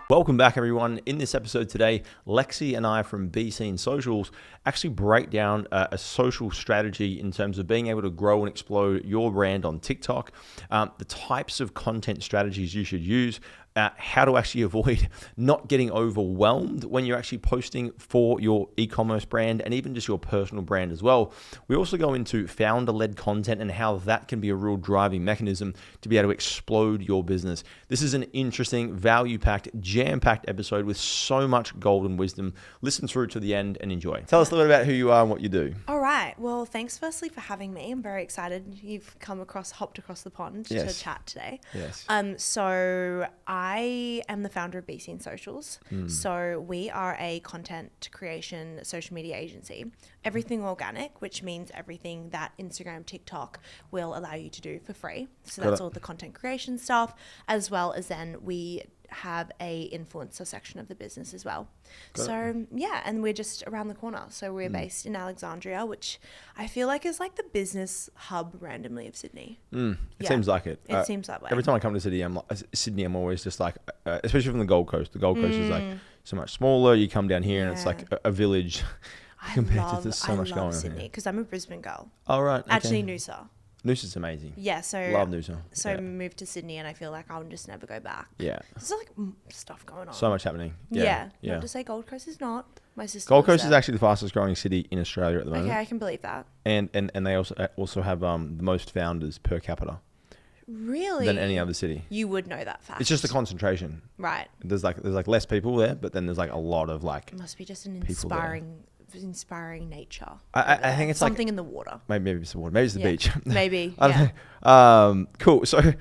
Welcome back, everyone. In this episode today, Lexi and I from Be Seen Socials actually break down a social strategy in terms of being able to grow and explode your brand on TikTok, the types of content strategies you should use, how to actually avoid not getting overwhelmed when you're actually posting for your e-commerce brand and even just your personal brand as well. We also go into founder-led content and how that can be a real driving mechanism to be able to explode your business. This is an interesting, value-packed, jam-packed episode with so much golden wisdom. Listen through to the end and enjoy. Tell us a little bit about who you are and what you do. All right. Well, thanks firstly for having me. I'm very excited. You've hopped across the pond to chat today. Yes. So I am the founder of Be Seen Socials. So we are a content creation social media agency. Everything organic, which means everything that Instagram, TikTok will allow you to do for free. So that's all the content creation stuff, as well as then we have a influencer section of the business as well. And we're just around the corner. So we're based in Alexandria, which I feel like is like the business hub randomly of Sydney. It seems like it. It seems that way. Every time I come to Sydney, I'm always just like, especially from the Gold Coast. The Gold Coast is like so much smaller. You come down here and it's like a village compared to there's so much going on Sydney because I'm a Brisbane girl. Oh, right. Okay. Actually, Noosa. Noosa's amazing. Yeah, so love Noosa. So moved to Sydney, and I feel like I'll just never go back. Yeah, there's like stuff going on. So much happening. Yeah. Not to say Gold Coast is not. My sister. Gold Coast is actually the fastest growing city in Australia at the moment. Okay, I can believe that. And they also have the most founders per capita. Really? Than any other city. You would know that fact. It's just the concentration. Right. There's less people there, but then there's like a lot of like. It must be just an inspiring nature. I think it's something in the water. Maybe it's the water. Maybe it's the beach. Maybe. I don't know. Cool. So,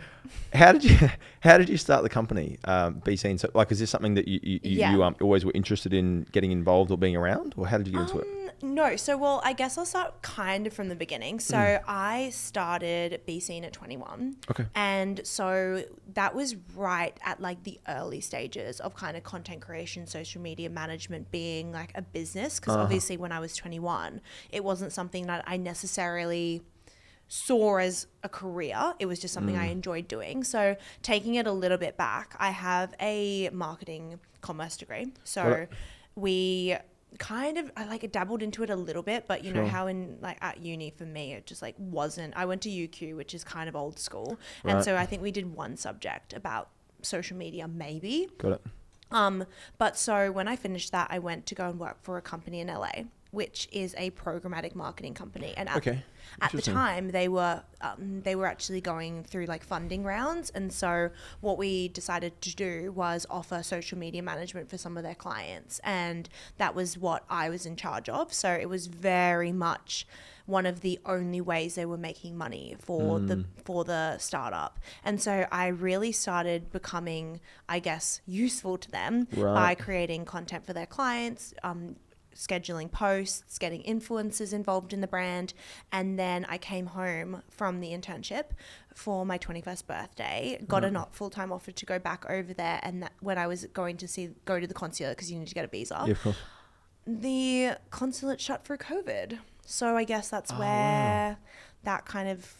how did you start the company? Be Seen. So, like, is this something that you always were interested in getting involved or being around, or how did you get into it? No. So, well, I guess I'll start kind of from the beginning. So I started Be Seen at 21. Okay. And so that was right at like the early stages of kind of content creation, social media management being like a business. Because obviously when I was 21, it wasn't something that I necessarily saw as a career. It was just something I enjoyed doing. So taking it a little bit back, I have a marketing commerce degree. So I dabbled into it a little bit, but you know how in like at uni for me, it just like wasn't, I went to UQ, which is kind of old school. Right. And so I think we did one subject about social media, maybe. Got it. But so when I finished that, I went to go and work for a company in LA, which is a programmatic marketing company. And at the time they were actually going through like funding rounds. And so what we decided to do was offer social media management for some of their clients. And that was what I was in charge of. So it was very much one of the only ways they were making money for the startup. And so I really started becoming, I guess, useful to them by creating content for their clients, scheduling posts, getting influencers involved in the brand. And then I came home from the internship for my 21st birthday, got a full-time offer to go back over there. And when I was going to go to the consulate, because you need to get a visa, yeah, of course. The consulate shut for COVID. So I guess that's where that kind of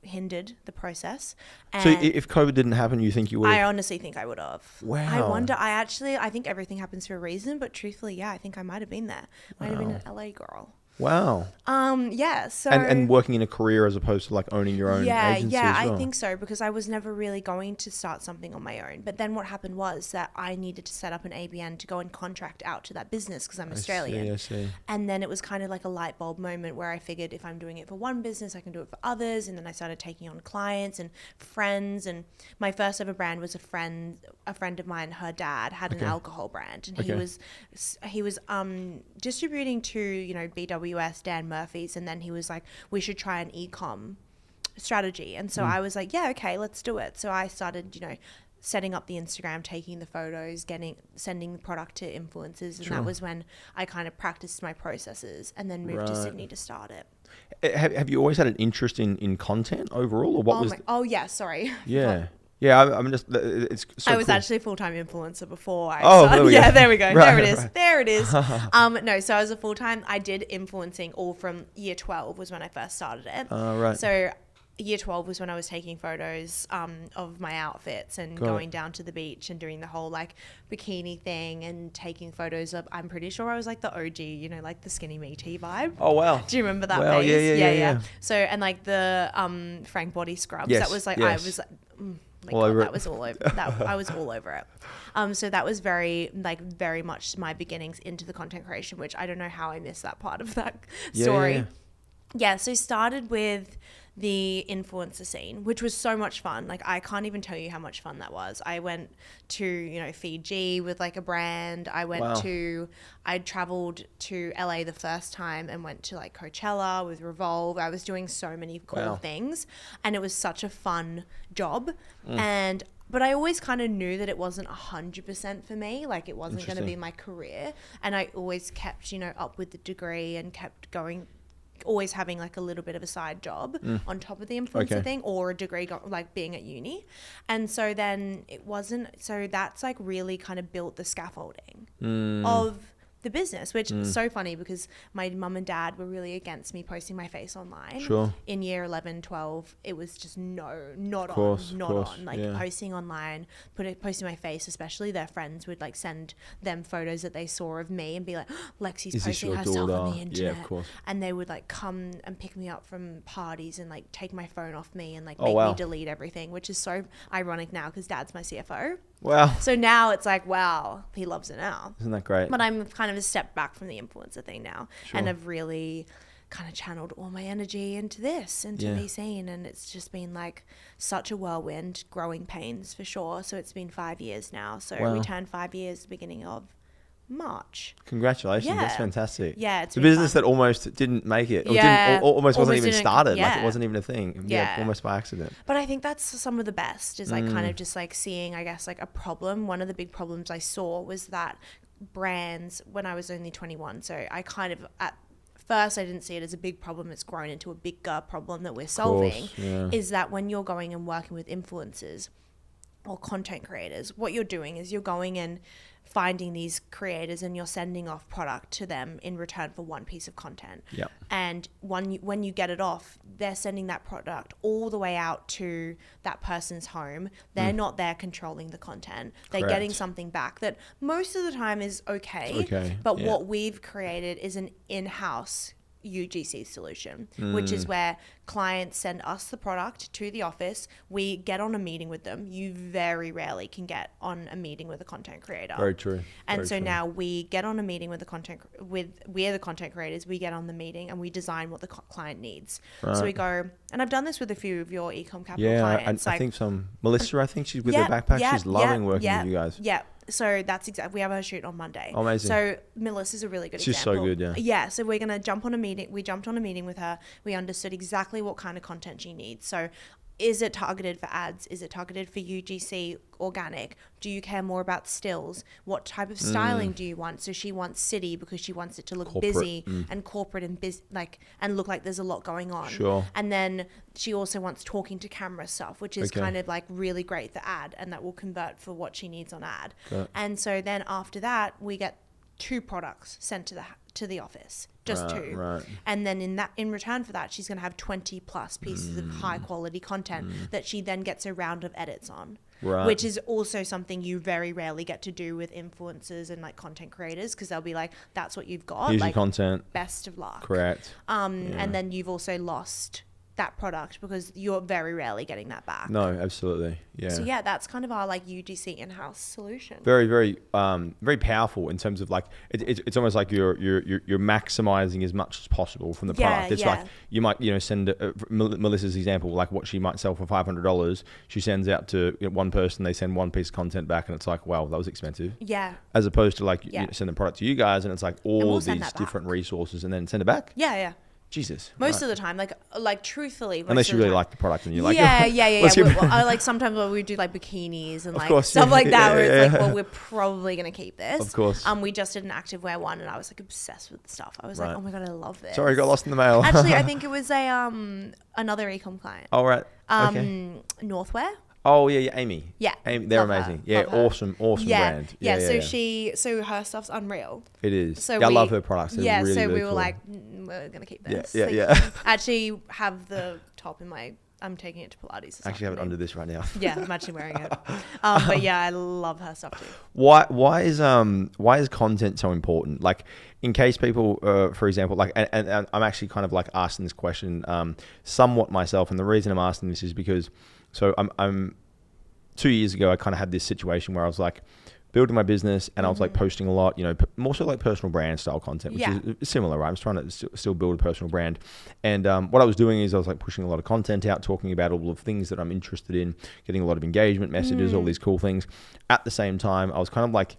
hindered the process. And so if COVID didn't happen, you think you would? I honestly think I would have. Wow. I wonder. I think everything happens for a reason, but truthfully, I think I might have been there. Might have been an LA girl. Wow. Yeah. So and working in a career as opposed to like owning your own agency as well. I think so, because I was never really going to start something on my own. But then what happened was that I needed to set up an ABN to go and contract out to that business because I'm Australian. I see. And then it was kind of like a light bulb moment where I figured if I'm doing it for one business, I can do it for others. And then I started taking on clients and friends. And my first ever brand was a friend of mine. Her dad had an alcohol brand, and he was distributing to BWS, Dan Murphy's, and then he was like, we should try an eCom strategy. And so I was like, yeah, okay, let's do it. So I started, setting up the Instagram, taking the photos, sending the product to influencers. And that was when I kind of practiced my processes and then moved to Sydney to start it. Have you always had an interest in content overall, or what was? Yeah, sorry. Yeah. Yeah, I'm just. It's. So I was cool. actually a full-time influencer before. There we go. There we go. Right, There it is. No, so I was a full-time. I did influencing all from year 12 was when I first started it. Right. So year 12 was when I was taking photos of my outfits and going down to the beach and doing the whole like bikini thing and taking photos of, I'm pretty sure I was like the OG, you know, like the skinny me tea vibe. Oh, wow. Do you remember that Wow, phase? yeah. So, and like the Frank body scrubs, Yes, that was like, yes. I was like, my All God, over that it. was all over that. I was all over it. So that was very much my beginnings into the content creation, which I don't know how I missed that part of that story. Yeah, so started with the influencer scene, which was so much fun. Like, I can't even tell you how much fun that was. I went to, you know, Fiji with like a brand. I traveled to LA the first time and went to like Coachella with Revolve. I was doing so many cool things, and it was such a fun job. But I always kind of knew that it wasn't 100% for me. Like, it wasn't going to be my career. And I always kept, you know, up with the degree and kept going, always having like a little bit of a side job on top of the influencer thing, or a degree like being at uni. And so then that's like really kind of built the scaffolding of the business, which is so funny because my mum and dad were really against me posting my face online. In year 11, 12, it was just not on. Like, posting online, posting my face, especially their friends would like send them photos that they saw of me and be like, oh, Lexi's posting herself on the internet. Yeah, of course. And they would like come and pick me up from parties and like take my phone off me and like make me delete everything, which is so ironic now because dad's my CFO. Wow. So now it's like, wow, he loves it now. Isn't that great? But I'm kind of a step back from the influencer thing now. And I've really kind of channeled all my energy into the scene. And it's just been like such a whirlwind, growing pains for sure. So it's been 5 years now. So we turned 5 years beginning of March. Congratulations. That's fantastic. Yeah, it's a business that almost didn't make it, or almost wasn't even started. Like, it wasn't even a thing. Almost by accident. But I think that's some of the best, is like kind of just like seeing, I guess, like a problem. One of the big problems I saw was that brands, when I was only 21, so I kind of at first I didn't see it as a big problem. It's grown into a bigger problem that we're solving. Is that when you're going and working with influencers or content creators, what you're doing is you're going and finding these creators and you're sending off product to them in return for one piece of content. And when you get it off, they're sending that product all the way out to that person's home. They're not there controlling the content. They're getting something back that most of the time is okay. But what we've created is an in-house UGC solution, which is where clients send us the product to the office. We get on a meeting with them. You very rarely can get on a meeting with a content creator. Very true. And so now we get on a meeting with we're the content creators. We get on the meeting and we design what the client needs. So we go, and I've done this with a few of your eCom Capital clients. I think Melissa, I think she's with her backpack. She's loving working with you guys. So that's exactly, we have a shoot on Monday. Amazing. So Melissa's a really good example. She's so good, Yeah, so we're going to jump on a meeting. We jumped on a meeting with her. We understood exactly what kind of content she needs. So is it targeted for ads? Is it targeted for UGC, organic? Do you care more about stills? What type of styling do you want? So she wants city because she wants it to look corporate, busy and corporate and and look like there's a lot going on. And then she also wants talking to camera stuff, which is kind of like really great for ad, and that will convert for what she needs on ad. And so then after that, we get 2 products sent to the office, just 2. And then in return for that, she's going to have 20 plus pieces of high quality content that she then gets a round of edits on. Which is also something you very rarely get to do with influencers and like content creators, because they'll be like, that's what you've got. Here's like, your content. Best of luck. Correct. And then you've also lost that product because you're very rarely getting that back. No, absolutely. Yeah. So yeah, that's kind of our like UGC in-house solution. Very, very, very powerful in terms of like it's almost like you're maximizing as much as possible from the product. It's like you might send Melissa's example, like what she might sell for $500. She sends out to one person, they send one piece of content back, and it's like, wow, that was expensive. Yeah. As opposed to like send the product to you guys, and it's like all of these different resources, and then send it back. Yeah, yeah. Jesus. Most of the time, like truthfully. Unless you really like the product and you're like, I like sometimes when we do like bikinis and like stuff like that, where it's like, well, we're probably gonna keep this. Of course. We just did an activewear one, and I was like obsessed with the stuff. I was like, oh my god, I love this. Sorry, got lost in the mail. Actually, I think it was another eCom client. Oh right. Northwear. Oh yeah, Amy. Yeah, Amy, they're amazing. Yeah, awesome brand. Yeah. So her stuff's unreal. It is. So I love her products. They're really, so really we were cool. like, we're gonna keep this. Yeah. I actually have the top in my I'm taking it to Pilates. I actually have it under this right now. Yeah, I'm actually wearing it. But yeah, I love her stuff too. Why is content so important? Like, in case people, for example, like, and I'm actually kind of like asking this question somewhat myself, and the reason I'm asking this is because, so I'm 2 years ago, I kind of had this situation where I was like building my business, and I was like posting a lot, you know, more so like personal brand style content, which is similar, right? I was trying to still build a personal brand. And what I was doing is I was like pushing a lot of content out, talking about all of the things that I'm interested in, getting a lot of engagement messages, all these cool things. At the same time, I was kind of like,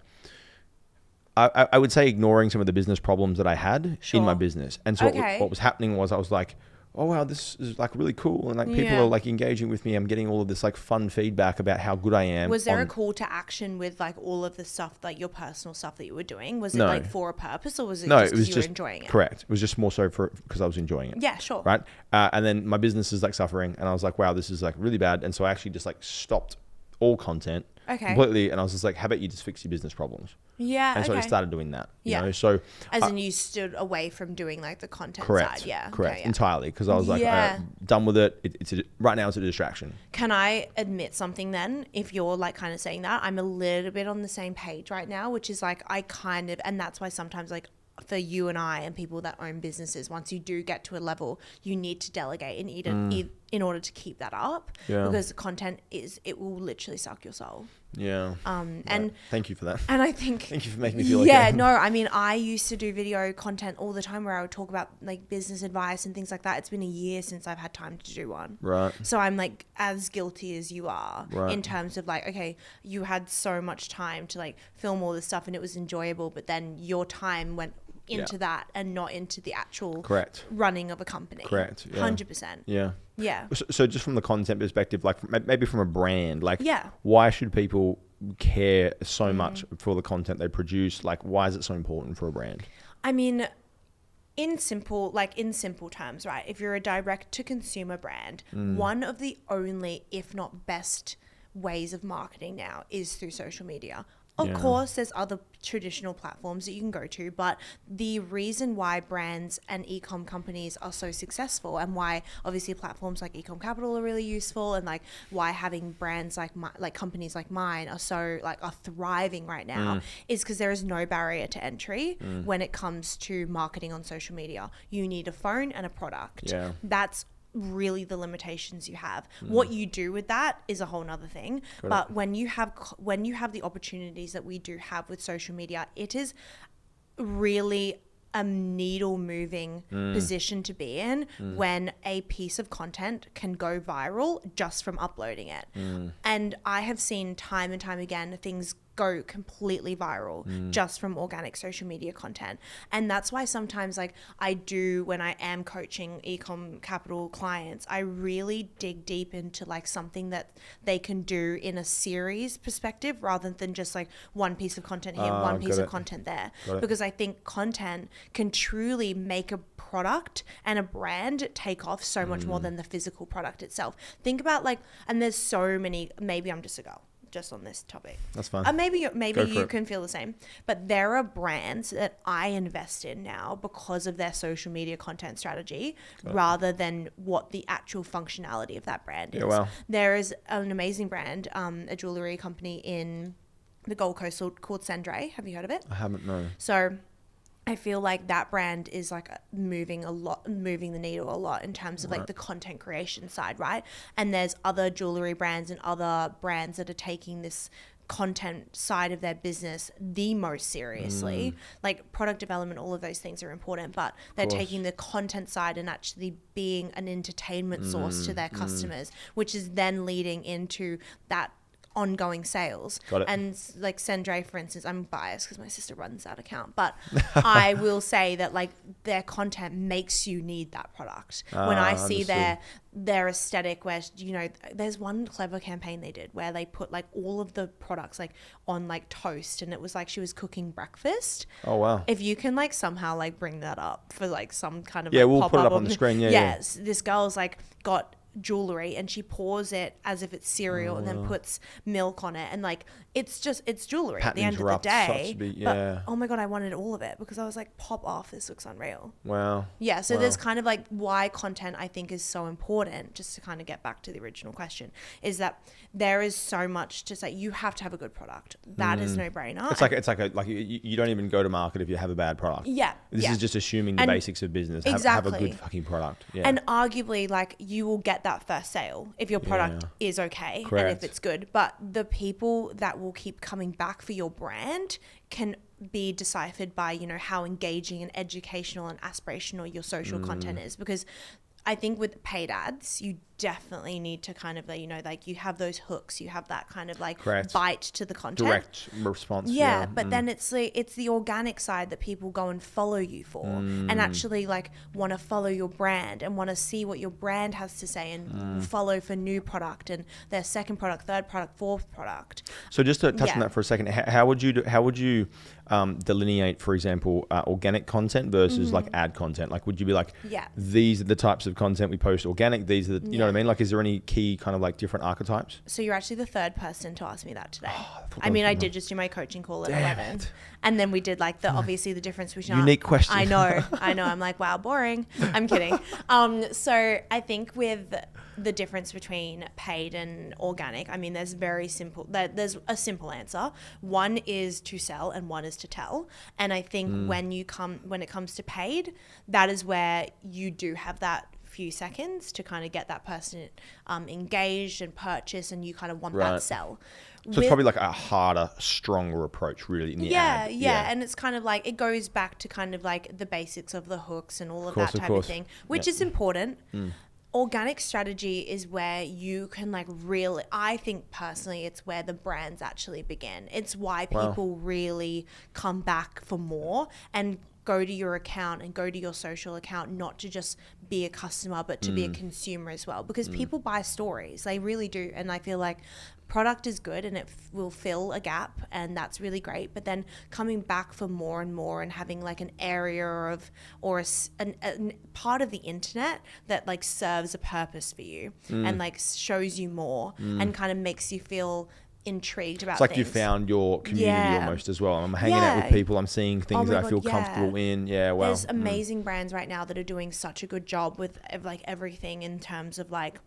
I would say ignoring some of the business problems that I had in my business. And so what was happening was I was like, oh wow, this is like really cool, and like people are like engaging with me. I'm getting all of this like fun feedback about how good I am. Was there a call to action with like all of the stuff, like your personal stuff that you were doing? Was it like for a purpose, or was it just because you were enjoying it? Correct. It was just more so because I was enjoying it. Yeah, sure. Right. And then my business is like suffering, and I was like, wow, this is like really bad. And so I actually just like stopped all content completely, and I was just like, how about you just fix your business problems? Yeah. And so I started doing that. You know? So as in you stood away from doing like the content side. Yeah. Correct. Entirely. Because I was like, done with it. Right now it's a distraction. Can I admit something then? If you're like kind of saying that, I'm a little bit on the same page right now, which is like, I kind of, and that's why sometimes like for you and I and people that own businesses, once you do get to a level, you need to delegate in order to keep that up, because content it will literally suck your soul. And thank you for that. And I think thank you for making me feel like no, I mean, I used to do video content all the time where I would talk about like business advice and things like that. It's been a year since I've had time to do one. Right. So I'm like as guilty as you are in terms of like, okay, you had so much time to like film all this stuff and it was enjoyable, but then your time went into that and not into the actual running of a company. 100%. Yeah. So just from the content perspective, like maybe from a brand, like why should people care so much for the content they produce? Like, why is it so important for a brand? I mean, in simple terms, right? If you're a direct to consumer brand, one of the only, if not best ways of marketing now is through social media. Of course, there's other traditional platforms that you can go to, but the reason why brands and e-com companies are so successful, and why obviously platforms like eCom Capital are really useful, and like why having brands like companies like mine are so like are thriving right now, is because there is no barrier to entry when it comes to marketing on social media. You need a phone and a product. That's really the limitations you have. What you do with that is a whole nother thing. But when you have the opportunities that we do have with social media, it is really a needle moving position to be in when a piece of content can go viral just from uploading it. And I have seen time and time again things go completely viral just from organic social media content. And that's why sometimes like I do, when I am coaching eCom Capital clients, I really dig deep into like something that they can do in a series perspective rather than just like one piece of content here, one piece of content there. Because I think content can truly make a product and a brand take off so much more than the physical product itself. Think about like, and there's so many, maybe I'm just a girl just on this topic. That's fine. Maybe you can feel the same. But there are brands that I invest in now because of their social media content strategy rather than what the actual functionality of that brand is. There is an amazing brand, a jewelry company in the Gold Coast called Sandre. Have you heard of it? I haven't, no. So I feel like that brand is like moving the needle a lot in terms of like the content creation side, right? And there's other jewelry brands and other brands that are taking this content side of their business the most seriously. Like product development, all of those things are important, but they're taking the content side and actually being an entertainment source to their customers, which is then leading into that ongoing sales. And like Sandre, for instance, I'm biased because my sister runs that account, but I will say that like their content makes you need that product. When I see their aesthetic, where, you know, there's one clever campaign they did where they put like all of the products like on like toast, and it was like she was cooking breakfast. Oh wow. If you can like somehow like bring that up for like some kind of we'll put it up on the screen. Yes, this girl's like got jewelry and she pours it as if it's cereal and then puts milk on it, and like it's jewelry at the end of the day. But oh my god, I wanted all of it because I was like, pop off, this looks unreal. Wow. Yeah, so there's kind of like why content I think is so important, just to kind of get back to the original question, is that there is so much to say. You have to have a good product. That is no brainer. It's like you don't even go to market if you have a bad product. Yeah. This is just assuming the basics of business. Exactly. Have a good fucking product. Yeah. And arguably, like, you will get that first sale if your product is okay. Correct. And if it's good. But the people that will keep coming back for your brand can be deciphered by, you know, how engaging and educational and aspirational your social content is. Because I think with paid ads, you definitely need to kind of, you know, like you have those hooks, you have that kind of like bite to the content. Direct response. Yeah, but then it's the organic side that people go and follow you for and actually like want to follow your brand and want to see what your brand has to say and follow for new product and their second product, third product, fourth product. So just to touch on that for a second, how would you delineate, for example, organic content versus like ad content? Like, would you be like, these are the types of content we post organic, these are the, you know what I mean? Like, is there any key kind of like different archetypes? So you're actually the third person to ask me that today. I did just do my coaching call at 11. And then we did like obviously the difference between unique question. I know. I'm like, wow, boring. I'm kidding. So I think with the difference between paid and organic, I mean, there's a simple answer. One is to sell and one is to tell. And I think when it comes to paid, that is where you do have that few seconds to kind of get that person engaged and purchase, and you kind of want that sell. So it's probably like a harder, stronger approach really in the ad. Yeah. And it's kind of like, it goes back to kind of like the basics of the hooks and all of that type of thing, which is important. Organic strategy is where you can like really, I think personally, it's where the brands actually begin. It's why people really come back for more and go to your account and go to your social account, not to just be a customer, but to be a consumer as well. Because people buy stories, they really do. And I feel like product is good and it will fill a gap, and that's really great. But then coming back for more and more and having like an area of, or a part of the internet that like serves a purpose for you and like shows you more and kind of makes you feel intrigued about. It's like things. You found your community almost as well. I'm hanging out with people, I'm seeing things that I feel comfortable in. There's amazing brands right now that are doing such a good job with like everything in terms of like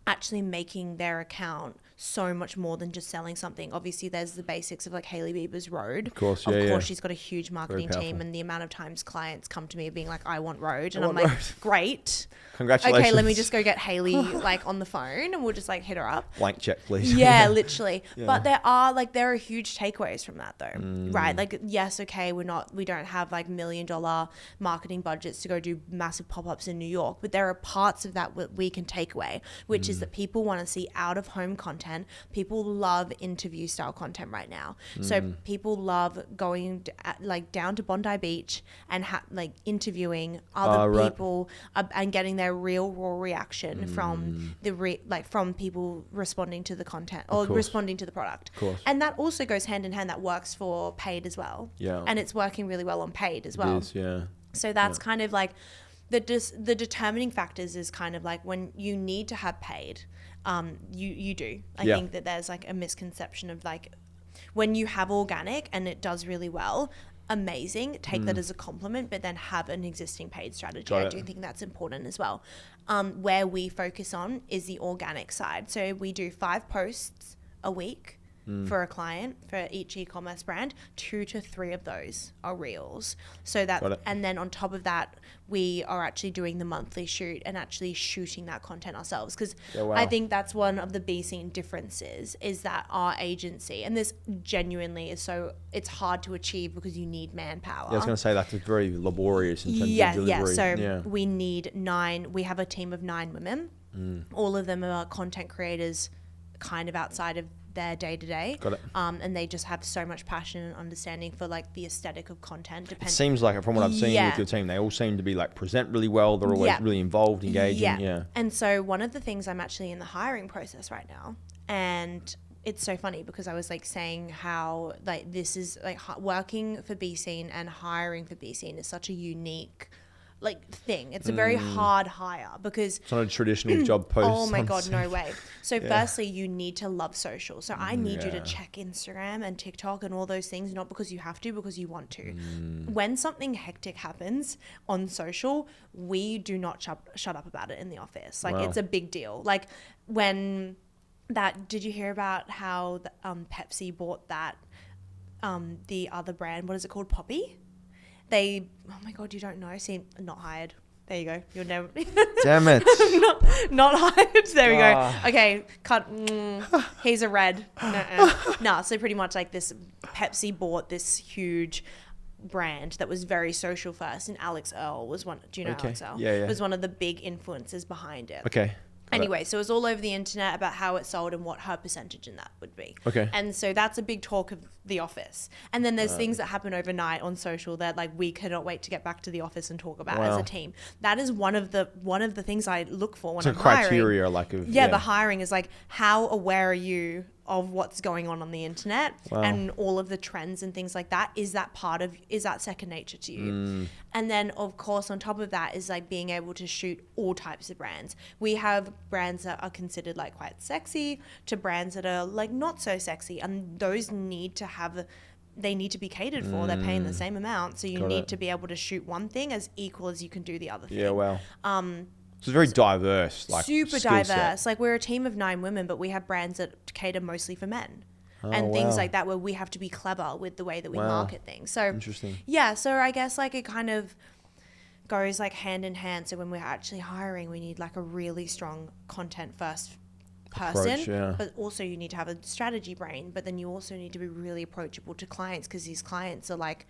actually making their account so much more than just selling something. Obviously there's the basics of like Hailey Bieber's Rode. Of course, she's got a huge marketing team, and the amount of times clients come to me being like, I want Rode, and I'm like, great, congratulations. Okay, let me just go get Hailey like on the phone and we'll just like hit her up. Blank check, please. Yeah, literally. But there are huge takeaways from that though, right? Like, yes, okay, we don't have like $1 million marketing budgets to go do massive pop-ups in New York, but there are parts of that we can take away, which is that people want to see out of home content. People love interview style content right now. So people love going down to Bondi Beach and like interviewing other people and getting their real raw reaction from from people responding to the content or responding to the product. And that also goes hand in hand. That works for paid as well. Yeah. And it's working really well on paid as well. It is, So that's kind of like the determining factors is kind of like when you need to have paid, you do. I think that there's like a misconception of like when you have organic and it does really well, amazing, take that as a compliment, but then have an existing paid strategy. I do think that's important as well. Where we focus on is the organic side. So we do 5 posts a week for a client, for each e-commerce brand. 2 to 3 of those are reels. So that, and then on top of that, we are actually doing the monthly shoot and actually shooting that content ourselves. Because I think that's one of the B Scene differences, is that our agency, and this genuinely is it's hard to achieve because you need manpower. I was going to say that's very laborious in terms of delivery. So we need 9, we have a team of 9 women. All of them are content creators kind of outside of their day-to-day. And they just have so much passion and understanding for like the aesthetic of content. It seems like, from what I've seen with your team, they all seem to be like present really well. They're always really involved, engaging. And so one of the things, I'm actually in the hiring process right now, and it's so funny because I was like saying how like this is like working for B Scene and hiring for B Scene is such a unique thing. It's a very hard hire because it's not a traditional job post. Oh my God, no way. So firstly, you need to love social. So I need you to check Instagram and TikTok and all those things, not because you have to, because you want to. When something hectic happens on social, we do not shut up about it in the office. Like it's a big deal. Like when did you hear about how Pepsi bought that, the other brand, what is it called? Poppy? Oh my God, you don't know. See, not hired. There you go. You'll never. Damn it. not hired. There we go. Okay, cut. He's a red. No. So pretty much like this, Pepsi bought this huge brand that was very social first, and Alex Earl was one. Do you know Alex Earl? Yeah. Was one of the big influencers behind it. Okay. Anyway, so it was all over the internet about how it sold and what her percentage in that would be. Okay. And so that's a big talk of the office. And then there's things that happen overnight on social that like we cannot wait to get back to the office and talk about as a team. That is one of the things I look for when I'm hiring. Criteria the hiring is like, how aware are you of what's going on the internet and all of the trends and things like that? Is that second nature to you? And then of course on top of that is like being able to shoot all types of brands. We have brands that are considered like quite sexy to brands that are like not so sexy, and those need to be catered for. They're paying the same amount, so you need to be able to shoot one thing as equal as you can do the other thing. So it's very diverse, like super diverse. Like we're a team of 9 women, but we have brands that cater mostly for men. And things like that, where we have to be clever with the way that we market things. So interesting. Yeah, so I guess like it kind of goes like hand in hand. So when we're actually hiring, we need like a really strong content first person, but also you need to have a strategy brain, but then you also need to be really approachable to clients, because these clients are like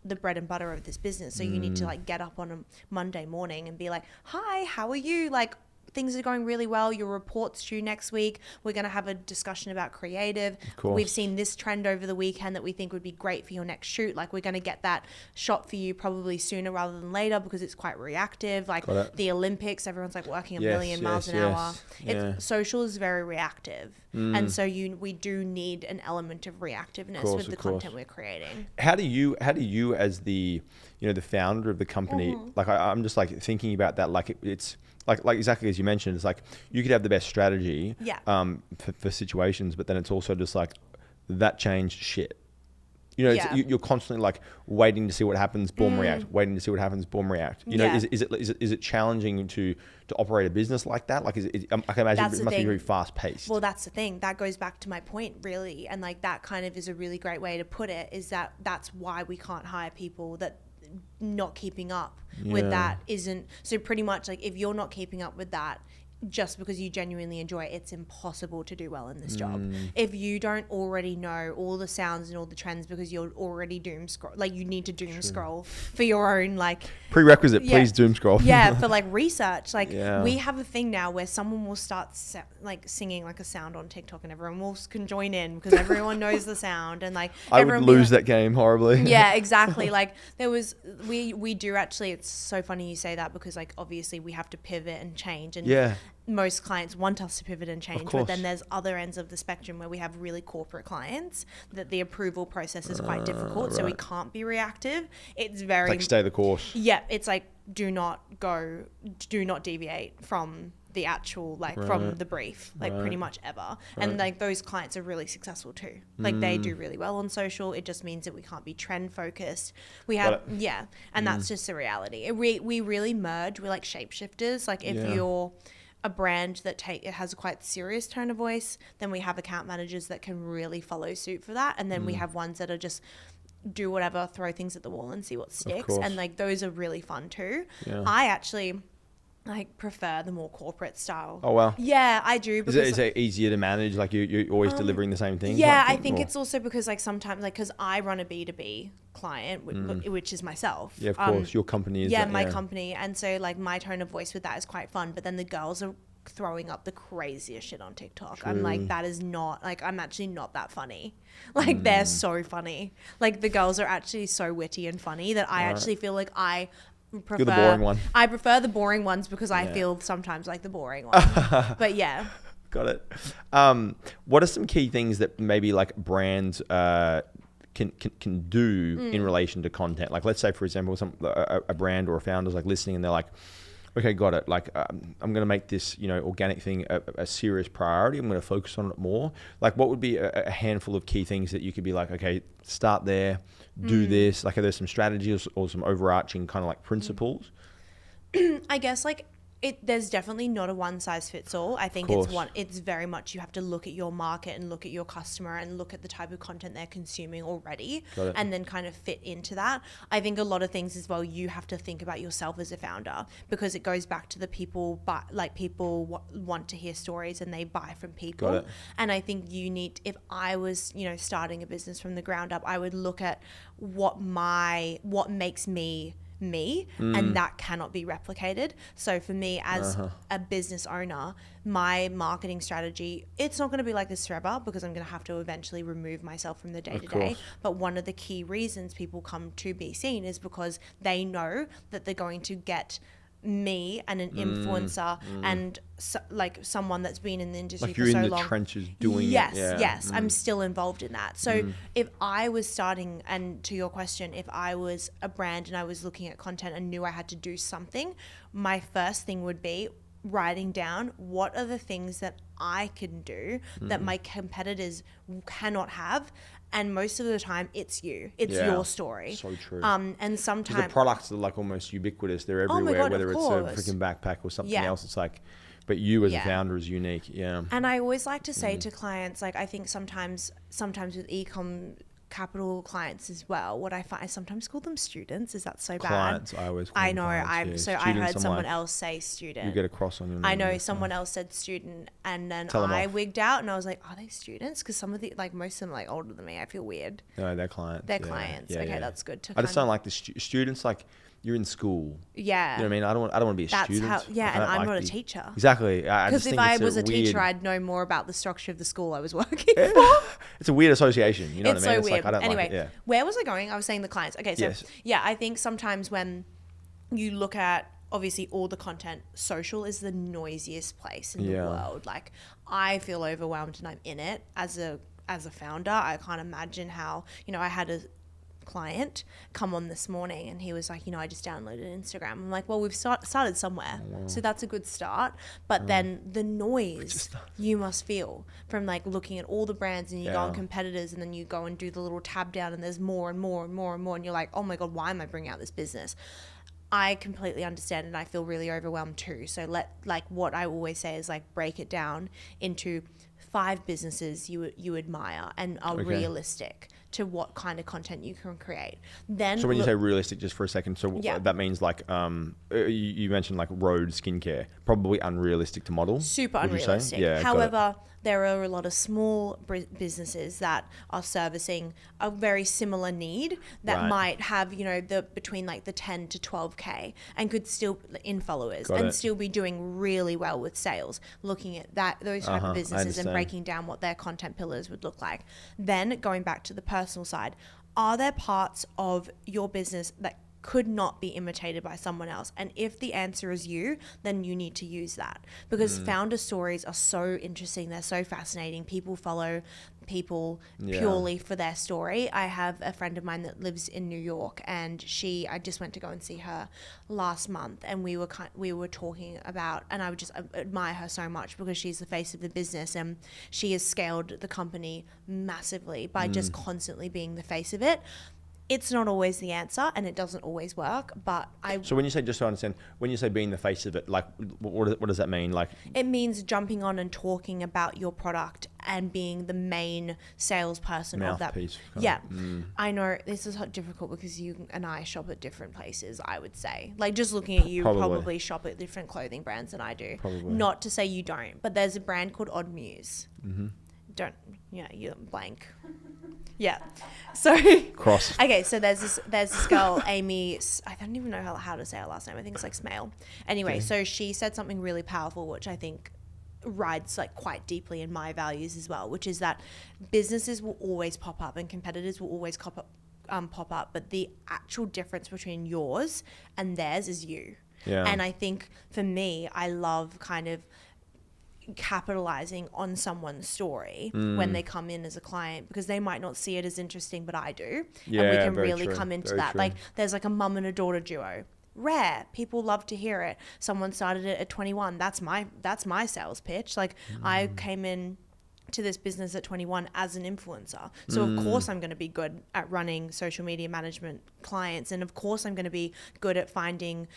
the bread and butter of this business. So you need to like get up on a Monday morning and be like, hi, how are you? Like, things are going really well. Your report's due next week. We're going to have a discussion about creative. We've seen this trend over the weekend that we think would be great for your next shoot. Like, we're going to get that shot for you probably sooner rather than later, because it's quite reactive. Like the Olympics, everyone's like working a million miles an hour. Social is very reactive. And so we do need an element of reactiveness with the content we're creating. How do you as the founder of the company, like I'm just like thinking about that, like it's like exactly as you mentioned, it's like you could have the best strategy for situations, but then it's also just like that changed shit. You're constantly like waiting to see what happens, boom, react. Waiting to see what happens, boom, react. Is it challenging to operate a business like that? Like, I can imagine it must be very fast paced. Well, that's the thing. That goes back to my point, really, and like that kind of is a really great way to put it. Is that's why we can't hire people that not keeping up with that isn't. So pretty much like if you're not keeping up with that, just because you genuinely enjoy it, it's impossible to do well in this job. If you don't already know all the sounds and all the trends, because you're already doom scroll, like you need to doom scroll for your own like prerequisite. Please doom scroll. For like research. Like we have a thing now where someone will start like singing like a sound on TikTok, and everyone can join in because everyone knows the sound, and like I would lose that game horribly. Yeah, exactly. Like we do actually. It's so funny you say that, because like obviously we have to pivot and change, and most clients want us to pivot and change, but then there's other ends of the spectrum where we have really corporate clients that the approval process is quite difficult, so we can't be reactive. It's very like stay the course. Yeah, it's like do not deviate from the actual from the brief, like pretty much ever. And like those clients are really successful too. Like they do really well on social. It just means that we can't be trend focused. We have and that's just the reality. We really merge. We're like shapeshifters. Like if you're a brand that it has a quite serious tone of voice, then we have account managers that can really follow suit for that, and then we have ones that are just do whatever, throw things at the wall and see what sticks, and like those are really fun too. I actually like prefer the more corporate style. Oh wow. Yeah, I do. Is it easier to manage? Like you're always delivering the same thing? Yeah, I think it's also because like sometimes like because I run a B2B client, which is myself. Yeah, of course. Your company is my company, and so like my tone of voice with that is quite fun. But then the girls are throwing up the craziest shit on TikTok. True. I'm like, that is not like, I'm actually not that funny. Like they're so funny. Like the girls are actually so witty and funny that I actually feel like I prefer. You're the boring one. I prefer the boring ones because I feel sometimes like the boring one. But yeah. Got it. What are some key things that maybe like brands can do in relation to content. Like let's say, for example, a brand or a founder's like listening and they're like, okay, got it. Like I'm going to make this, organic thing a serious priority. I'm going to focus on it more. Like what would be a handful of key things that you could be like, okay, start there, do this. Like are there some strategies or some overarching kind of like principles? I guess like there's definitely not a one size fits all. I think it's very much you have to look at your market and look at your customer and look at the type of content they're consuming already and then kind of fit into that. I think a lot of things as well, you have to think about yourself as a founder, because it goes back to the people, but like people want to hear stories and they buy from people. And I think if I was, starting a business from the ground up, I would look at what makes me, and that cannot be replicated. So for me as a business owner, my marketing strategy, it's not going to be like this forever, because I'm going to have to eventually remove myself from the day-to-day. But one of the key reasons people come to Be Seen is because they know that they're going to get me and an influencer and like someone that's been in the industry for so long. Like you're in the trenches doing it. Yes, I'm still involved in that. So if I was starting, and to your question, if I was a brand and I was looking at content and knew I had to do something, my first thing would be writing down what are the things that I can do that my competitors cannot have. And most of the time, it's your story. So true. And sometimes the products are like almost ubiquitous. They're everywhere, whether it's a freaking backpack or something else. It's like, but you as a founder is unique. Yeah. And I always like to say to clients, like I think sometimes with eCom capital clients as well, what I find, I sometimes call them students. Is that so bad? Clients, I always call them clients, I heard someone else say student. You get a cross on your name. I know someone else said student, and then I wigged out and I was like, are they students? Because some of the, like most of them are like older than me. I feel weird. No, they're clients. They're clients. Okay, that's good to I just don't like the students, like you're in school. Yeah. You know what I mean? I don't want to be a student. And I'm not a teacher. Exactly. Because if I was a teacher, I'd know more about the structure of the school I was working for. It's a weird association. You know what I mean? It's so weird. Like, I don't anyway, like it. Where was I going? I was saying the clients. Okay, so I think sometimes when you look at obviously all the content, social is the noisiest place in the world. Like I feel overwhelmed and I'm in it as a founder. I can't imagine how, I had a client come on this morning and he was like, I just downloaded Instagram. I'm like, well, we've started somewhere. So that's a good start. But then the noise you must feel from like looking at all the brands and you go on competitors and then you go and do the little tab down and there's more and more and more and more. And you're like, oh my God, why am I bringing out this business? I completely understand and I feel really overwhelmed too. So what I always say is like break it down into 5 businesses you admire and are realistic to what kind of content you can create. Then so when you say realistic, just for a second, so that means like you mentioned like road skincare, probably unrealistic to model. Super unrealistic. Yeah, however, there are a lot of small businesses that are servicing a very similar need that might have, between like the 10 to 12K and could still in followers still be doing really well with sales, looking at those type of businesses and breaking down what their content pillars would look like. Then going back to the personal side, are there parts of your business that could not be imitated by someone else? And if the answer is you, then you need to use that, because founder stories are so interesting. They're so fascinating. People follow people purely for their story. I have a friend of mine that lives in New York, and I just went to go and see her last month, and we were talking about, and I admire her so much because she's the face of the business and she has scaled the company massively by just constantly being the face of it. It's not always the answer and it doesn't always work, but So when you say, just to understand, when you say being the face of it, like what does that mean? Like it means jumping on and talking about your product and being the main salesperson of that. Mouthpiece. I know this is difficult because you and I shop at different places, I would say. Like just looking at you, probably shop at different clothing brands than I do. Probably. Not to say you don't, but there's a brand called Odd Muse. You're blank. Yeah. So cross. Okay, so there's this girl, Amy, I don't even know how to say her last name. I think it's like Smale. Anyway, so she said something really powerful, which I think rides like quite deeply in my values as well, which is that businesses will always pop up and competitors will always pop up, but the actual difference between yours and theirs is you. Yeah. And I think for me, I love kind of capitalizing on someone's story when they come in as a client, because they might not see it as interesting, but I do. Yeah, and we can very really true, come into very that. true. Like there's like a mum and a daughter duo. Rare. People love to hear it. Someone started it at 21. That's my sales pitch. Like I came in to this business at 21 as an influencer. So of course I'm going to be good at running social media management clients. And of course I'm going to be good at finding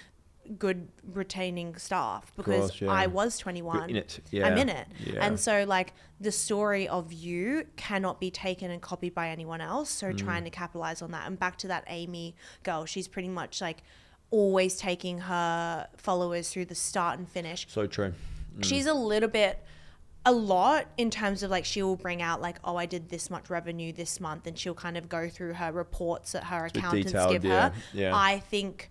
good retaining staff, because course, yeah. I was 21. You're in it. Yeah. I'm in it. Yeah. And so like the story of you cannot be taken and copied by anyone else. So trying to capitalize on that. And back to that Amy girl, she's pretty much like always taking her followers through the start and finish. So true. She's a lot in terms of like, she will bring out like, oh, I did this much revenue this month, and she'll kind of go through her reports that her accountants give her. Yeah. I think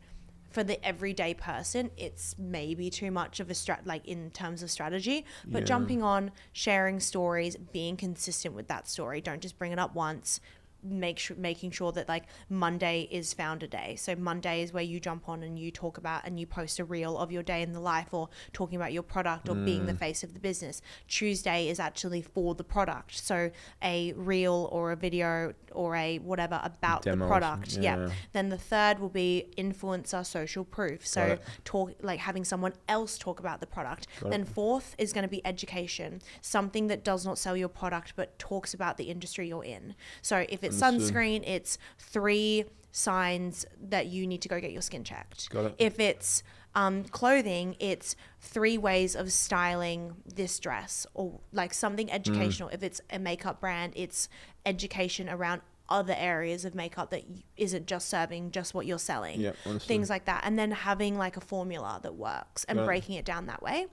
for the everyday person, it's maybe too much of a like in terms of strategy, but jumping on, sharing stories, being consistent with that story. Don't just bring it up once. Making sure that like Monday is founder day. So Monday is where you jump on and you talk about and you post a reel of your day in the life, or talking about your product, or being the face of the business. Tuesday is actually for the product. So a reel or a video or a whatever about the product. Yeah. Then the third will be influencer social proof. So like having someone else talk about the product. Then fourth is going to be education, something that does not sell your product but talks about the industry you're in. So if it's sunscreen, it's 3 signs that you need to go get your skin checked. If it's clothing, it's 3 ways of styling this dress, or like something educational. If it's a makeup brand, it's education around other areas of makeup that isn't just serving just what you're selling. Things like that. And then having like a formula that works and breaking it down that way.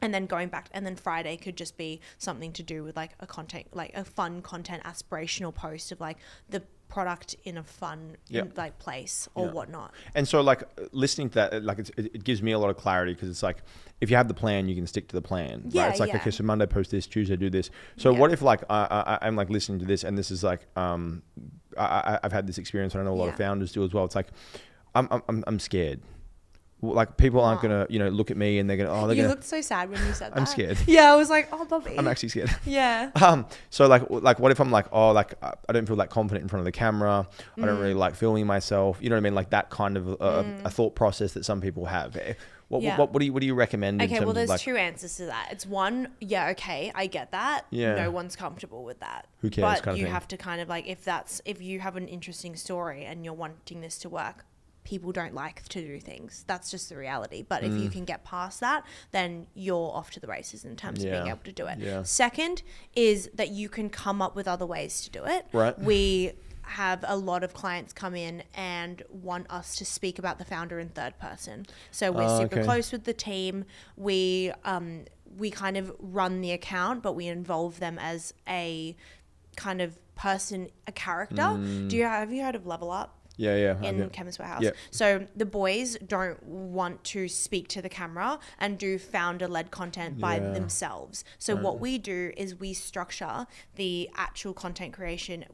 And then going back, and then Friday could just be something to do with like a content, like a fun content aspirational post of like the product in a fun like place or whatnot. And so like listening to that, like it gives me a lot of clarity, because it's like, if you have the plan, you can stick to the plan. Yeah, right? It's like, okay, so Monday post this, Tuesday do this. So what if like I'm like listening to this, and this is like I've had this experience, and I know a lot of founders do as well. It's like I'm scared. Like people aren't gonna, look at me and they're gonna. You looked so sad when you said that. I'm scared. Yeah, I was like, oh, Bobby. I'm actually scared. Yeah. So like what if I'm like, oh, like I don't feel that confident in front of the camera. I don't really like filming myself. You know what I mean? Like that kind of a thought process that some people have. What do you recommend? Okay, well, there's 2 answers to that. It's one, okay, I get that. Yeah. No one's comfortable with that. Who cares? But you have to kind of like, if you have an interesting story and you're wanting this to work, people don't like to do things. That's just the reality. But if you can get past that, then you're off to the races in terms of being able to do it. Yeah. Second is that you can come up with other ways to do it. Right. We have a lot of clients come in and want us to speak about the founder in third person. So we're super close with the team. We kind of run the account, but we involve them as a kind of person, a character. Have you heard of Level Up? In Chemist Warehouse. So the boys don't want to speak to the camera and do founder-led content by themselves. So what we do is we structure the actual content creation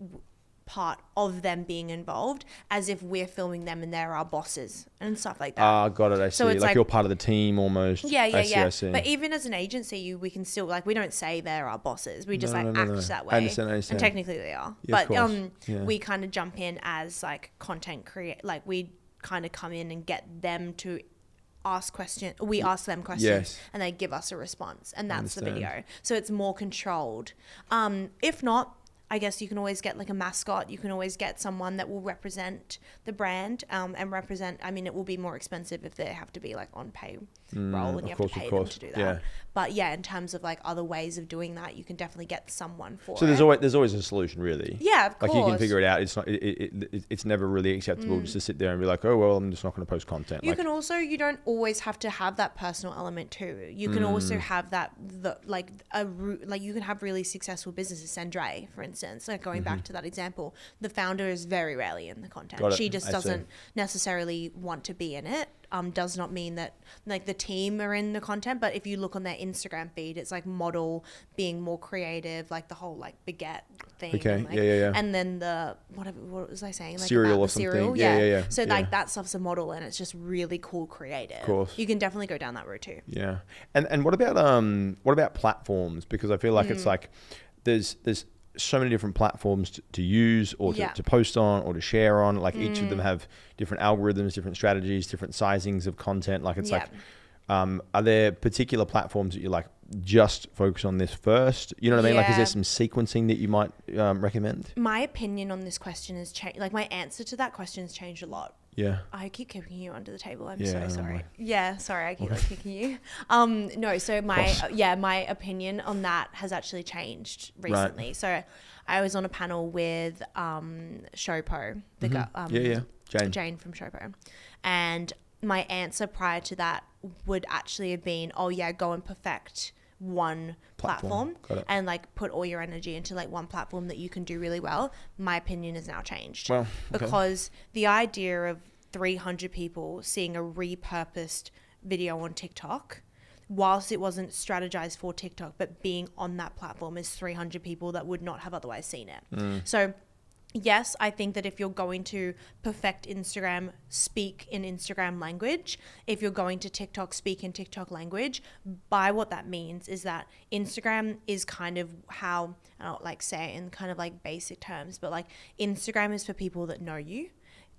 part of them being involved as if we're filming them and they're our bosses and stuff like that. Got it. I see. So it's like you're part of the team almost. I see. But even as an agency, we can still like, we don't say they're our bosses. We just act that way. I understand. And technically they are. Yeah, but we kind of jump in as like content like we kind of come in and get them to ask questions. We ask them questions and they give us a response, and that's the video. So it's more controlled. If not, I guess you can always get like a mascot. You can always get someone that will represent the brand and represent. I mean, it will be more expensive if they have to be like on payroll and you have to pay them to do that. Yeah. But yeah, in terms of like other ways of doing that, you can definitely get someone for it. So there's always a solution, really. Yeah, of course. Like you can figure it out. It's not. It's never really acceptable just to sit there and be like, oh well, I'm just not going to post content. You can also, you don't always have to have that personal element too. You can also have that you can have really successful businesses. Sandray, for instance, like going back to that example, the founder is very rarely in the content. She just doesn't necessarily want to be in it. does not mean that like the team are in the content, but if you look on their Instagram feed, it's like model being more creative, like the whole like baguette thing. Okay. And, like, Yeah. And then the what was I saying? Like cereal about or the something. cereal. Yeah. So like that stuff's a model, and it's just really cool, creative. Of course. You can definitely go down that route too. Yeah. And what about platforms? Because I feel like it's like there's so many different platforms to use or to post on or to share on. Like each of them have different algorithms, different strategies, different sizings of content. Like it's like, are there particular platforms that you like just focus on this first? You know what I mean? Like, is there some sequencing that you might recommend? My opinion on this question has changed. Like my answer to that question has changed a lot. Yeah. I keep kicking you under the table. I'm so sorry. Yeah, sorry. I keep like kicking you. No, so my opinion on that has actually changed recently. Right. So I was on a panel with Showpo, the girl, Jane from Showpo. And my answer prior to that would actually have been, go and perfect one platform and like put all your energy into like one platform that you can do really well. My opinion has now changed because the idea of 300 people seeing a repurposed video on TikTok, whilst it wasn't strategized for TikTok, but being on that platform is 300 people that would not have otherwise seen it. So yes, I think that if you're going to perfect Instagram, speak in Instagram language. If you're going to TikTok, speak in TikTok language. By what that means is that Instagram is kind of how, I don't like say it in kind of like basic terms, but like Instagram is for people that know you.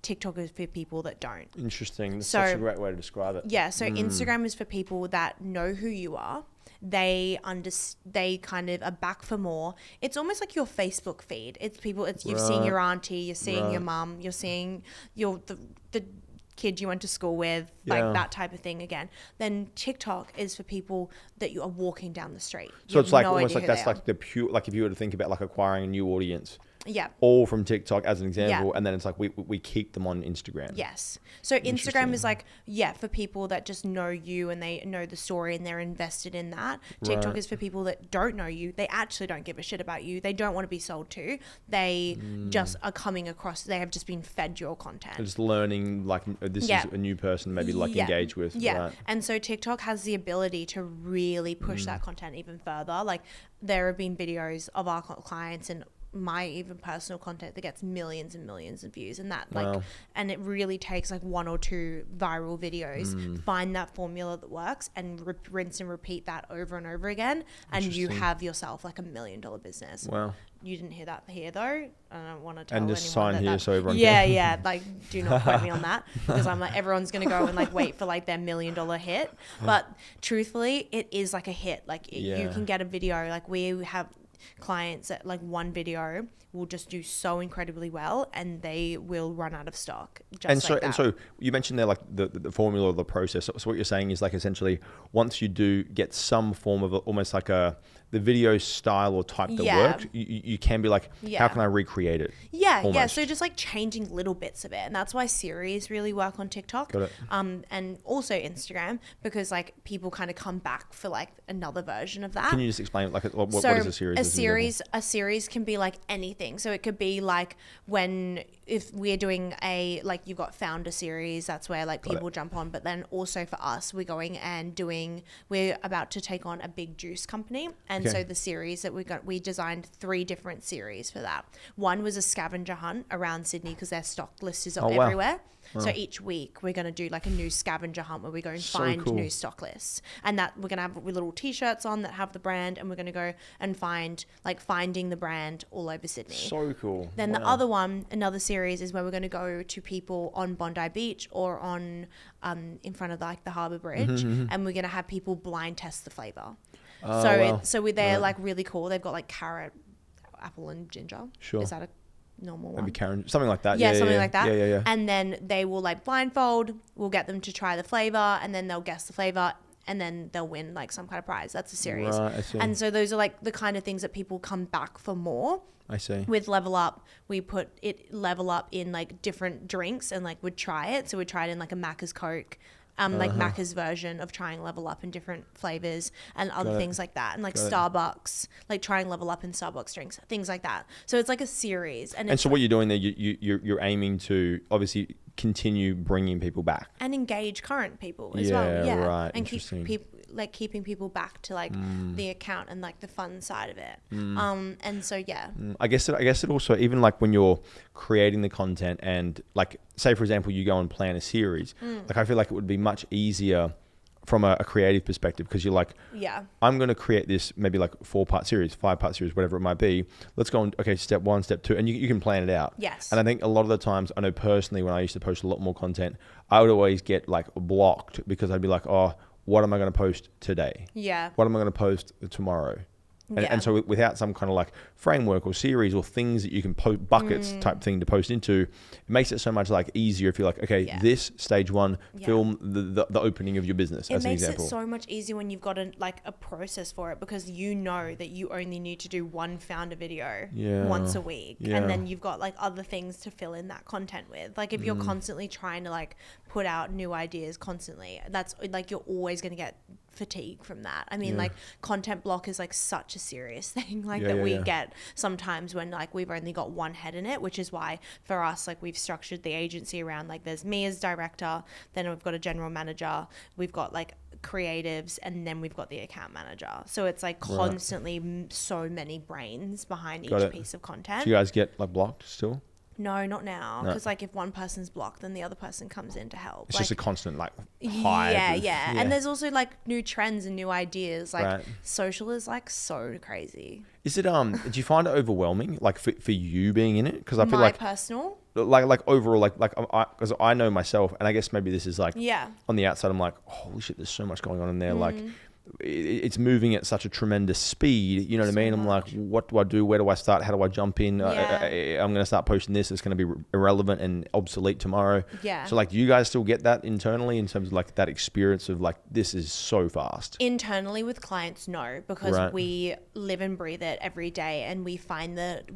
TikTok is for people that don't. Interesting. That's such a great way to describe it. Yeah. So Instagram is for people that know who you are. They kind of are back for more. It's almost like your Facebook feed. It's people. It's you're seeing your auntie, you're seeing your mum, you're seeing the kid you went to school with, like that type of thing again. Then TikTok is for people that you are walking down the street. So it's like almost like that's like the pure, like if you were to think about like acquiring a new audience. Yeah. All from TikTok as an example. And then it's like we keep them on Instagram. Yes. So Instagram is like, for people that just know you and they know the story and they're invested in that. TikTok is for people that don't know you. They actually don't give a shit about you. They don't want to be sold to. They just are coming across. They have just been fed your content. They're just learning like this is a new person maybe like engage with. Yeah. Right. And so TikTok has the ability to really push that content even further. Like there have been videos of our clients and my even personal content that gets millions and millions of views, and that like and it really takes like one or two viral videos, find that formula that works and rinse and repeat that over and over again, and you have yourself like $1 million business. Wow. You didn't hear that here though. I don't want to tell anyone. And just sign here so everyone can. Like do not quote me on that, because I'm like everyone's gonna go and like wait for like their $1 million hit, but truthfully it is like a hit. Like you can get a video, like we have clients that like one video will just do so incredibly well and they will run out of stock and so you mentioned there like the formula or the process. So what you're saying is like essentially once you do get some form of almost like the video style or type that works, you can be like, how can I recreate it? So just like changing little bits of it, and that's why series really work on TikTok. Got it. And also Instagram, because like people kind of come back for like another version of that. Can you just explain like what is a series? A series can be like anything. So it could be like if we're doing you've got founder series, that's where like people jump on, but then also for us we're about to take on a big juice company, and so the series that we designed 3 different series for that. One was a scavenger hunt around Sydney because their stock list is everywhere. Wow. So each week we're going to do like a new scavenger hunt where we go and find new stock lists, and that we're going to have little t-shirts on that have the brand, and we're going to go and finding the brand all over Sydney. So cool. Then the another series is where we're going to go to people on Bondi Beach or on in front of like the Harbour Bridge, and we're going to have people blind test the flavour. They're like really cool. They've got like carrot, apple and ginger. Sure. Is that a normal one? Maybe Karen, something like that. Something like that. Yeah. And then they will like blindfold, we'll get them to try the flavour, and then they'll guess the flavour, and then they'll win like some kind of prize. That's a series. Right, I see. And so those are like the kind of things that people come back for more. I see. With Level Up, we put it Level Up in like different drinks and like would try it. So we'd try it in like a Macca's Coke, like Macca's version of try and level up in different flavors and other things like that. And like Starbucks, like try and level up in Starbucks drinks, things like that. So it's like a series. And so what you're doing there, you're aiming to obviously continue bringing people back. And engage current people as well. Yeah, right. And keeping people back to like the account and like the fun side of it. And so, I guess it also, even like when you're creating the content and like, say for example, you go and plan a series, like I feel like it would be much easier from a creative perspective, because you're like, I'm going to create this maybe like 4-part series, 5-part series, whatever it might be. Let's go on, okay, step 1, step 2, and you can plan it out. Yes. And I think a lot of the times, I know personally when I used to post a lot more content, I would always get like blocked because I'd be like, oh, what am I going to post today? Yeah. What am I going to post tomorrow? And so without some kind of like framework or series or things that you can post, buckets type thing to post into, it makes it so much like easier if you're like, okay, this stage 1, film the opening of your business as an example. It makes it so much easier when you've got a process for it, because you know that you only need to do one founder video once a week. And then you've got like other things to fill in that content with. Like if you're constantly trying to like put out new ideas constantly, that's like you're always going to get fatigue from that. I mean, like content block is like such a serious thing like that we get sometimes when like we've only got one head in it, which is why for us like we've structured the agency around like there's me as director, then we've got a general manager, we've got like creatives, and then we've got the account manager. So it's like constantly so many brains behind each piece of content. Do you guys get like blocked still? No, not now. Because like if one person's blocked, then the other person comes in to help. It's like, just a constant like hive. Yeah. And there's also like new trends and new ideas. Like social is like so crazy. Is it do you find it overwhelming like for you being in it? Because I feel like personal, like overall like because I know myself, and I guess maybe this is like on the outside I'm like, holy shit, there's so much going on in there. Like it's moving at such a tremendous speed, you know what I mean? I'm like, what do I do? Where do I start? How do I jump in? I'm going to start posting this. It's going to be irrelevant and obsolete tomorrow. So like, do you guys still get that internally in terms of like that experience of like, this is so fast? Internally with clients, no, because we live and breathe it every day, and we find that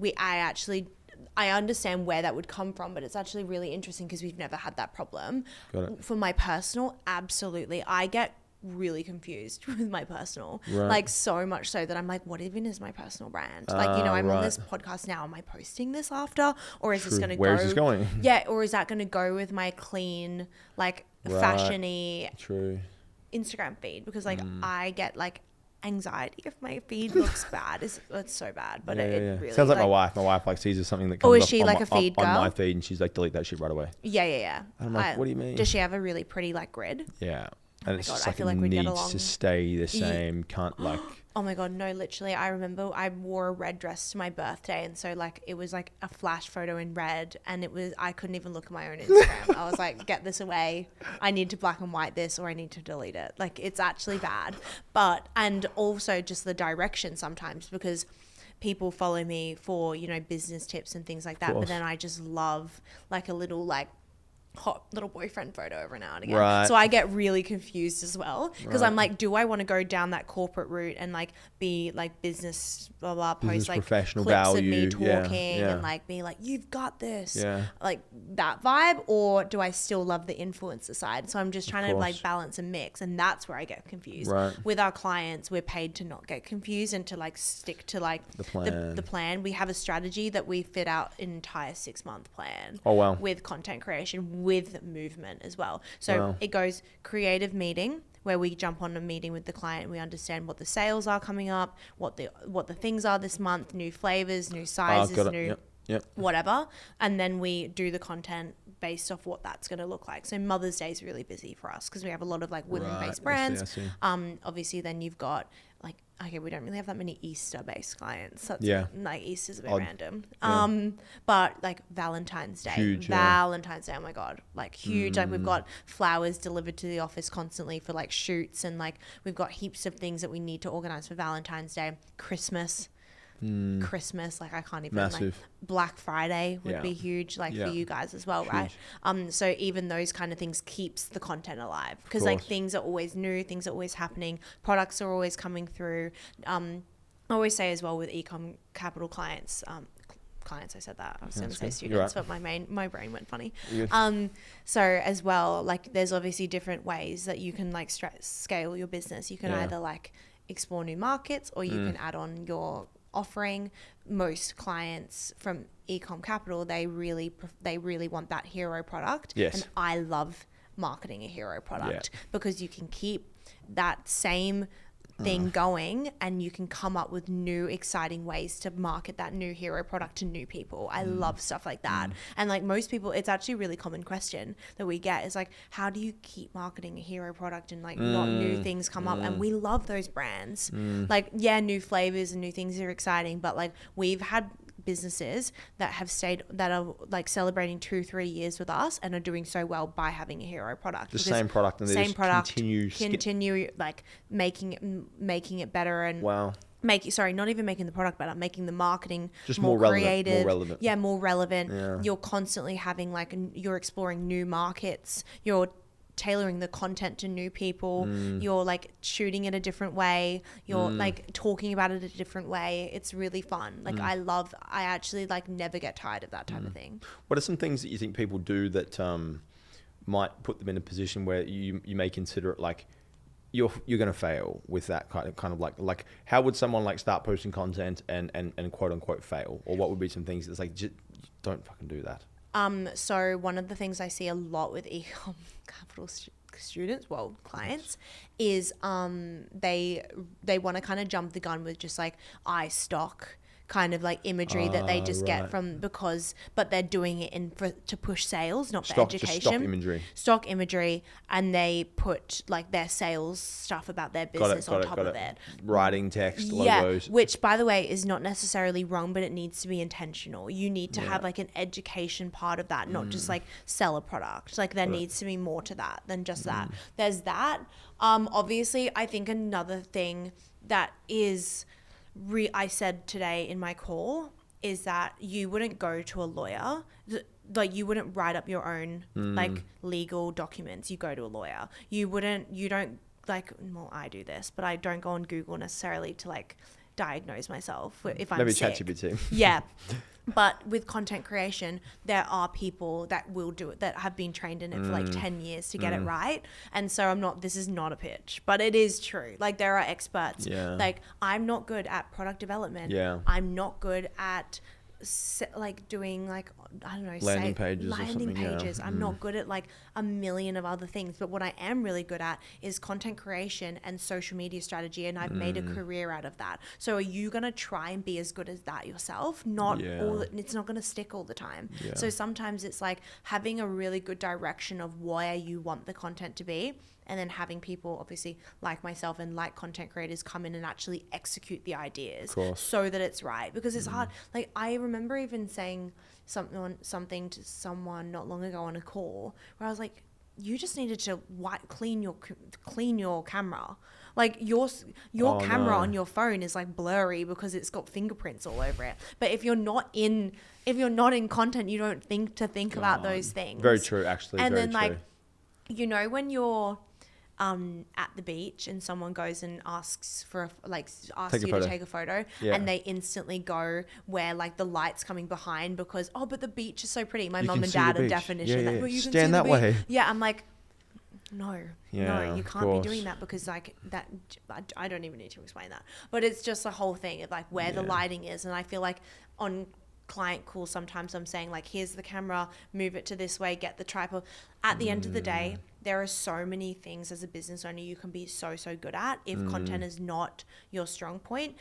I understand where that would come from, but it's actually really interesting because we've never had that problem. Got it. For my personal, absolutely. I get really confused with my personal, like so much so that I'm like, what even is my personal brand? Like, you know, I'm on this podcast now. Am I posting this after, or is this going to go? Where is this going? Or is that going to go with my clean, like fashion-y Instagram feed? Because like I get like anxiety if my feed looks bad. It's so bad, but it really sounds like my wife. My wife like sees something that comes is she like a feed girl? On my feed, and she's like, delete that shit right away. And I'm like, what do you mean? Does she have a really pretty like grid? Yeah. And it's just like, it needs to stay the same. Can't like... Oh my God, no, literally. I remember I wore a red dress to my birthday. And so like, it was like a flash photo in red. And I couldn't even look at my own Instagram. I was like, get this away. I need to black and white this, or I need to delete it. Like, it's actually bad. And also just the direction sometimes, because people follow me for, you know, business tips and things like that. But then I just love like a little like hot little boyfriend photo every now and again. So I get really confused as well, because I'm like, do I want to go down that corporate route and like be like business blah blah, post like professional clips value, of me talking and like be like, you've got this, like that vibe, or do I still love the influencer side? So I'm just trying to like balance and mix, and that's where I get confused. With our clients, we're paid to not get confused and to like stick to like the plan. We have a strategy that we fit out an entire 6-month plan with content creation, with movement as well. So it goes creative meeting, where we jump on a meeting with the client and we understand what the sales are coming up, what the things are this month, new flavors, new sizes, new whatever. And then we do the content based off what that's going to look like. So Mother's Day is really busy for us because we have a lot of like women-based brands. I see. Obviously then you've got like, okay, we don't really have that many Easter-based clients. That's like Easter's a bit random. But like Valentine's Day, huge, Valentine's Day, oh my God, like huge. Like we've got flowers delivered to the office constantly for like shoots, and like we've got heaps of things that we need to organize for Valentine's Day. Christmas, like I can't even, like Black Friday would be huge, like for you guys as well, right? So even those kind of things keeps the content alive, because like things are always new, things are always happening, products are always coming through. I always say as well with eCom capital clients, clients, I said that. I was going to say students, but my brain went funny. Yeah. So as well, like there's obviously different ways that you can like scale your business. You can either like explore new markets, or you can add on your offering. Most clients from eCom Capital, they really want that hero product. Yes. And I love marketing a hero product because you can keep that same thing going, and you can come up with new exciting ways to market that new hero product to new people. I love stuff like that. And like most people, it's actually a really common question that we get is like, how do you keep marketing a hero product and like not new things come up? And we love those brands. Like, yeah, new flavors and new things are exciting, but like we've had businesses that have stayed, that are like celebrating 2-3 years with us and are doing so well by having a hero product. The same product, and they just continue like making it better, and not even making the product better, making the marketing just more creative, more relevant. You're constantly having like you're exploring new markets, you're tailoring the content to new people, you're like shooting it a different way, you're like talking about it a different way. It's really fun. Like I actually like never get tired of that type of thing. What are some things that you think people do that might put them in a position where you may consider it like you're going to fail with that kind of like how would someone like start posting content and quote unquote fail? Or what would be some things that's like, just don't fucking do that? So one of the things I see a lot with eCom Capital students, clients, is they want to kind of jump the gun with just like stock kind of like imagery that they just get from but they're doing it to push sales, not for education. Stock imagery, and they put like their sales stuff about their business on top of it. Writing text, logos. Which by the way is not necessarily wrong, but it needs to be intentional. You need to have like an education part of that, not just like sell a product. Like there needs to be more to that than just that. There's that. Obviously, I think another thing that is I said today in my call is that you wouldn't go to a lawyer, like you wouldn't write up your own like legal documents. You go to a lawyer. You don't like, well, I do this, but I don't go on Google necessarily to like diagnose myself if I'm sick. Maybe ChatGPT. Yeah. But with content creation, there are people that will do it, that have been trained in it for like 10 years to get it right. And so this is not a pitch, but it is true. Like there are experts. Yeah. Like I'm not good at product development. Yeah. I'm not good at like doing like, I don't know, landing pages. Yeah. I'm not good at like a million of other things, but what I am really good at is content creation and social media strategy, and I've made a career out of that. So are you going to try and be as good as that yourself? It's not going to stick all the time. So sometimes it's like having a really good direction of where you want the content to be, and then having people obviously like myself and like content creators come in and actually execute the ideas so that it's right, because it's hard. Like I remember even saying something to someone not long ago on a call where I was like, you just needed to clean your camera. Like your camera on your phone is like blurry because it's got fingerprints all over it. But if you're not in content, you don't think about those things. Very true, actually. And very then true. like, you know, when you're at the beach and someone goes and asks you to take a photo, and they instantly go where like the light's coming behind because but the beach is so pretty. My mum and dad are definition that. Well, you stand can see that way. Yeah, I'm like, no, you can't be doing that, because like that, I don't even need to explain that. But it's just the whole thing of like where the lighting is, and I feel like on client calls sometimes I'm saying like, here's the camera, move it to this way, get the tripod. At the end of the day, there are so many things as a business owner you can be so good at. If content is not your strong point,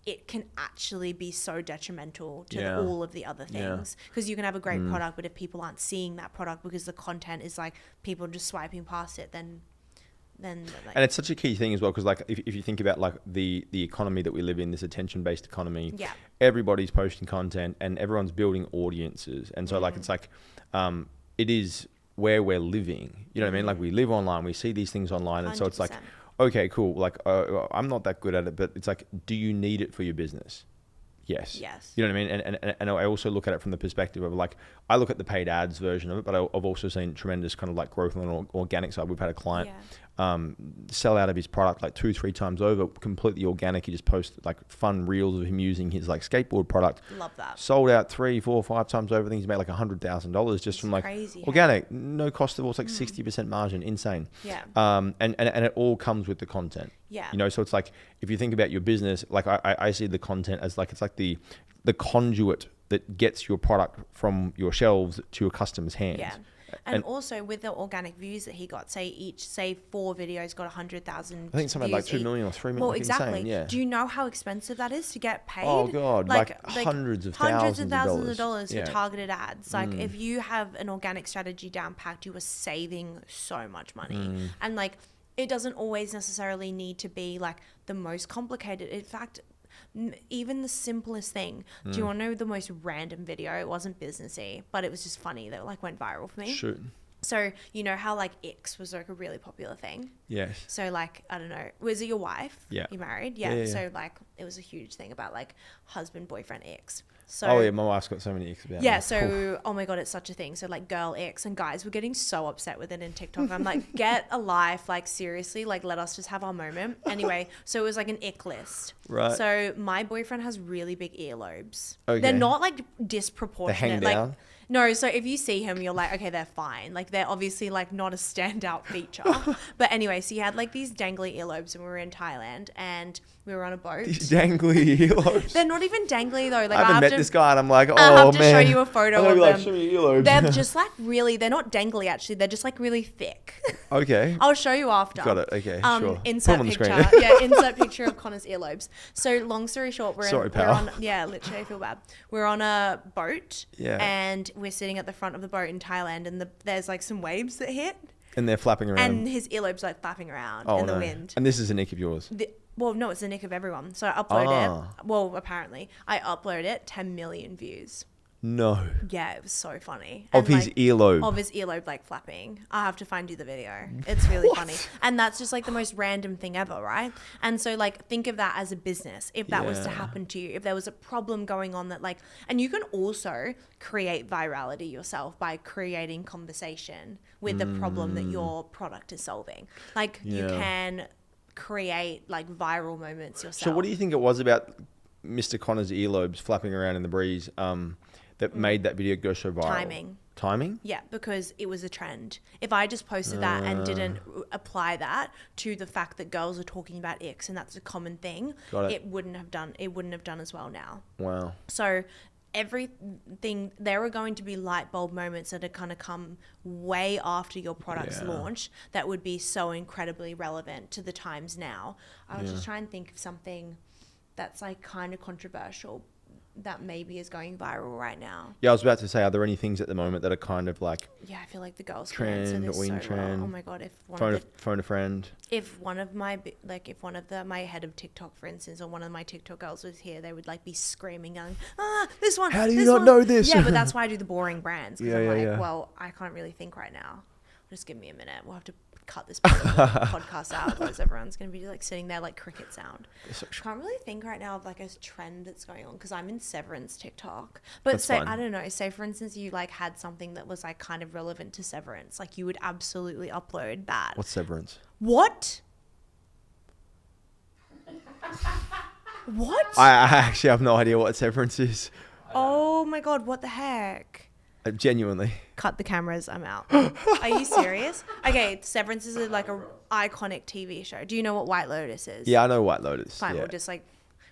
it can actually be so detrimental to all of the other things, because you can have a great product, but if people aren't seeing that product because the content is like people just swiping past it, then like, and it's such a key thing as well, because like if you think about like the economy that we live in, this attention-based economy, everybody's posting content and everyone's building audiences, and so like it's like it is where we're living, you know what I mean? Like we live online, we see these things online, and 100%. So it's like, okay, cool, like I'm not that good at it, but it's like, do you need it for your business? Yes. You know what I mean? And I also look at it from the perspective of like, I look at the paid ads version of it, but I've also seen tremendous kind of like growth on an organic side. We've had a client sell out of his product like 2-3 times over, completely organic. He just posted like fun reels of him using his like skateboard product. Love that. Sold out 3, 4, 5 times over. I think he's made like $100,000 just from like crazy, organic, no cost of all. It's like 60% margin, insane. Yeah. And it all comes with the content. Yeah. You know, so it's like if you think about your business, like I see the content as like it's like the conduit that gets your product from your shelves to your customer's hands. Yeah. And also with the organic views that he got, say 4 videos got 100,000. I think something like 2 million or 3 million. Well, exactly. Insane, yeah. Do you know how expensive that is to get paid? Oh God, like hundreds of thousands of dollars for targeted ads. Like if you have an organic strategy down packed, you are saving so much money. And like it doesn't always necessarily need to be like the most complicated. In fact, even the simplest thing. Do you want to know the most random video? It wasn't businessy, but it was just funny that like went viral for me. Shoot. So you know how like X was like a really popular thing? Yes. So like, I don't know, was it your wife? Yeah. You married? Yeah. So like it was a huge thing about like husband, boyfriend, X. So, oh yeah, my wife's got so many X about. Yeah, me. so oh my God, it's such a thing. So like girl X, and guys were getting so upset with it in TikTok. I'm like, get a life, like seriously, like let us just have our moment. Anyway, so it was like an ick list. Right. So my boyfriend has really big earlobes. Okay. They're not like disproportionate. They hang down? Like no, so if you see him, you're like, okay, they're fine. Like they're obviously like not a standout feature. But anyway, so he had like these dangly earlobes, and we were in Thailand, and we were on a boat. These dangly earlobes. They're not even dangly though. Like I haven't met this guy, and I'm like, oh man. I have to show you a photo of them. Like, show me your earlobes. They're just like really, they're not dangly actually. They're just like really thick. Okay. I'll show you after. Got it. Okay. Sure. Insert Put them on picture. the screen. Yeah. Insert picture of Connor's earlobes. So long story short, we're on. Yeah. Literally, I feel bad. We're on a boat. Yeah. And we're sitting at the front of the boat in Thailand, and there's like some waves that hit. And they're flapping around. And his earlobes like flapping around in the wind. And this is a nick of yours. Well, no, it's the nick of everyone. So I upload it. Well, apparently, I upload it. 10 million views. No. Yeah, it was so funny. Of his earlobe. Of his earlobe, like flapping. I'll have to find you the video. It's really funny. And that's just like the most random thing ever, right? And so like think of that as a business. If that was to happen to you, if there was a problem going on that like, and you can also create virality yourself by creating conversation with the problem that your product is solving. Like you can create like viral moments yourself. So what do you think it was about Mr. Connor's earlobes flapping around in the breeze that made that video go so viral? Timing? Yeah, because it was a trend. If I just posted that and didn't apply that to the fact that girls are talking about X and that's a common thing, it wouldn't have done as well now. Wow. So everything, there are going to be light bulb moments that are going to come way after your product's launch that would be so incredibly relevant to the times now. I was just trying to think of something that's like kind of controversial that maybe is going viral right now. Yeah, I was about to say, are there any things at the moment that are kind of like I feel like the girls trend, can answer this so trend? well. Oh my God, if phone a friend. If one of my my head of TikTok, for instance, or one of my TikTok girls was here, they would like be screaming, going, this one. How do you not know this? Yeah, but that's why I do the boring brands. Because I'm like, yeah. well, I can't really think right now. Just give me a minute. We'll have to cut this podcast out, otherwise everyone's going to be like sitting there like cricket sound. I can't really think right now of like a trend that's going on because I'm in Severance TikTok. But say, I don't know, say for instance you like had something that was like kind of relevant to Severance, like you would absolutely upload that. What's Severance? What? What? I actually have no idea what Severance is. Oh my God, what the heck? Genuinely. Cut the cameras, I'm out. Are you serious? Okay, Severance is like a iconic TV show. Do you know what White Lotus is? Yeah, I know White Lotus. Fine, yeah. we'll just like,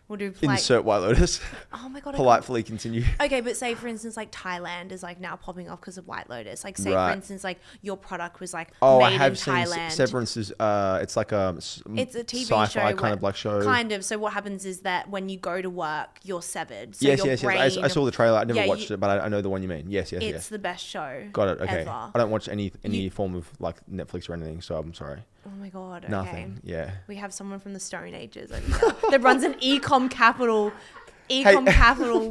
we'll do like... Insert White Lotus. Oh my God. Politely continue. Okay, but say for instance, like Thailand is like now popping off because of White Lotus. Like say for instance, like your product was like made I have in seen Thailand. Severance is, it's like it's a TV sci-fi show kind of like show. Kind of. So what happens is that when you go to work, you're severed. So yes. brain, I saw the trailer. I never watched it, but I know the one you mean. Yes. It's the best show. Got it. Okay. Ever. I don't watch any form of like Netflix or anything, so I'm sorry. Oh my God. Okay. Nothing. Yeah. We have someone from the Stone Ages over here that runs an eCom capital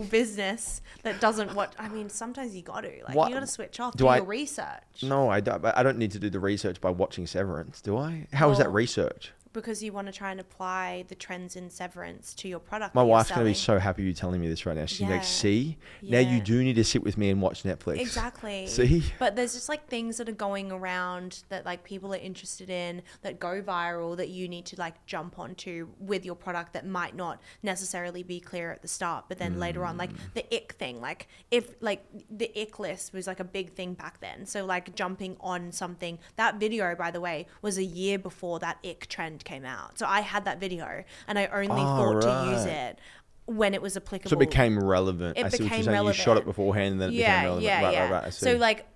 business that doesn't watch. I mean, sometimes you got to you got to switch off. Do your research. No, I don't. I don't need to do the research by watching Severance, do I? How is that research? because you want to try and apply the trends in Severance to your product. My wife's going to be so happy you telling me this right now. She's like, see, now you do need to sit with me and watch Netflix. Exactly. See? But there's just like things that are going around that like people are interested in, that go viral, that you need to like jump onto with your product that might not necessarily be clear at the start, but then later on, like the ick thing, like if like the ick list was like a big thing back then. So like jumping on something, that video, by the way, was a year before that ick trend came out. So I had that video and I only thought to use it when it was applicable. So it became relevant. It became relevant. You shot it beforehand and then it became relevant. Right. So like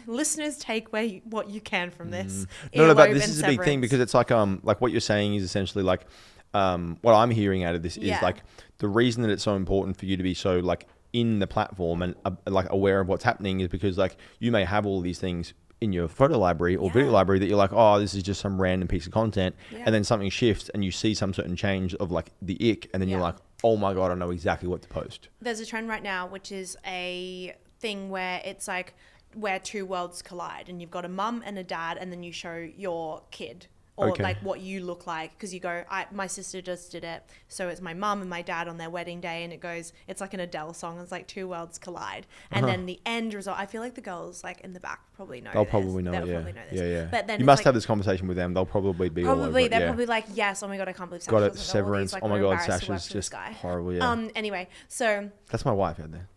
listeners, take what you can from this. No, but this is a big thing, because it's like what you're saying is essentially like what I'm hearing out of this is like the reason that it's so important for you to be so like in the platform and like aware of what's happening is because like you may have all these things in your photo library or video library that you're like, oh, this is just some random piece of content, and then something shifts and you see some certain change of like the ick, and then you're like, oh my God, I know exactly what to post. There's a trend right now, which is a thing where it's like where two worlds collide, and you've got a mum and a dad, and then you show your kid or like what you look like, because you go, my sister just did it, so it's my mum and my dad on their wedding day, and it's like an Adele song, it's like two worlds collide, and then the end result, I feel like the girls like in the back probably know. They'll probably know this. But then you must have this conversation with them. They'll probably be all over it. They're probably like, yes, oh my God, I can't believe Sasha got it. Severance. like, oh my God, Sasha's just horrible. Anyway, so that's my wife out there.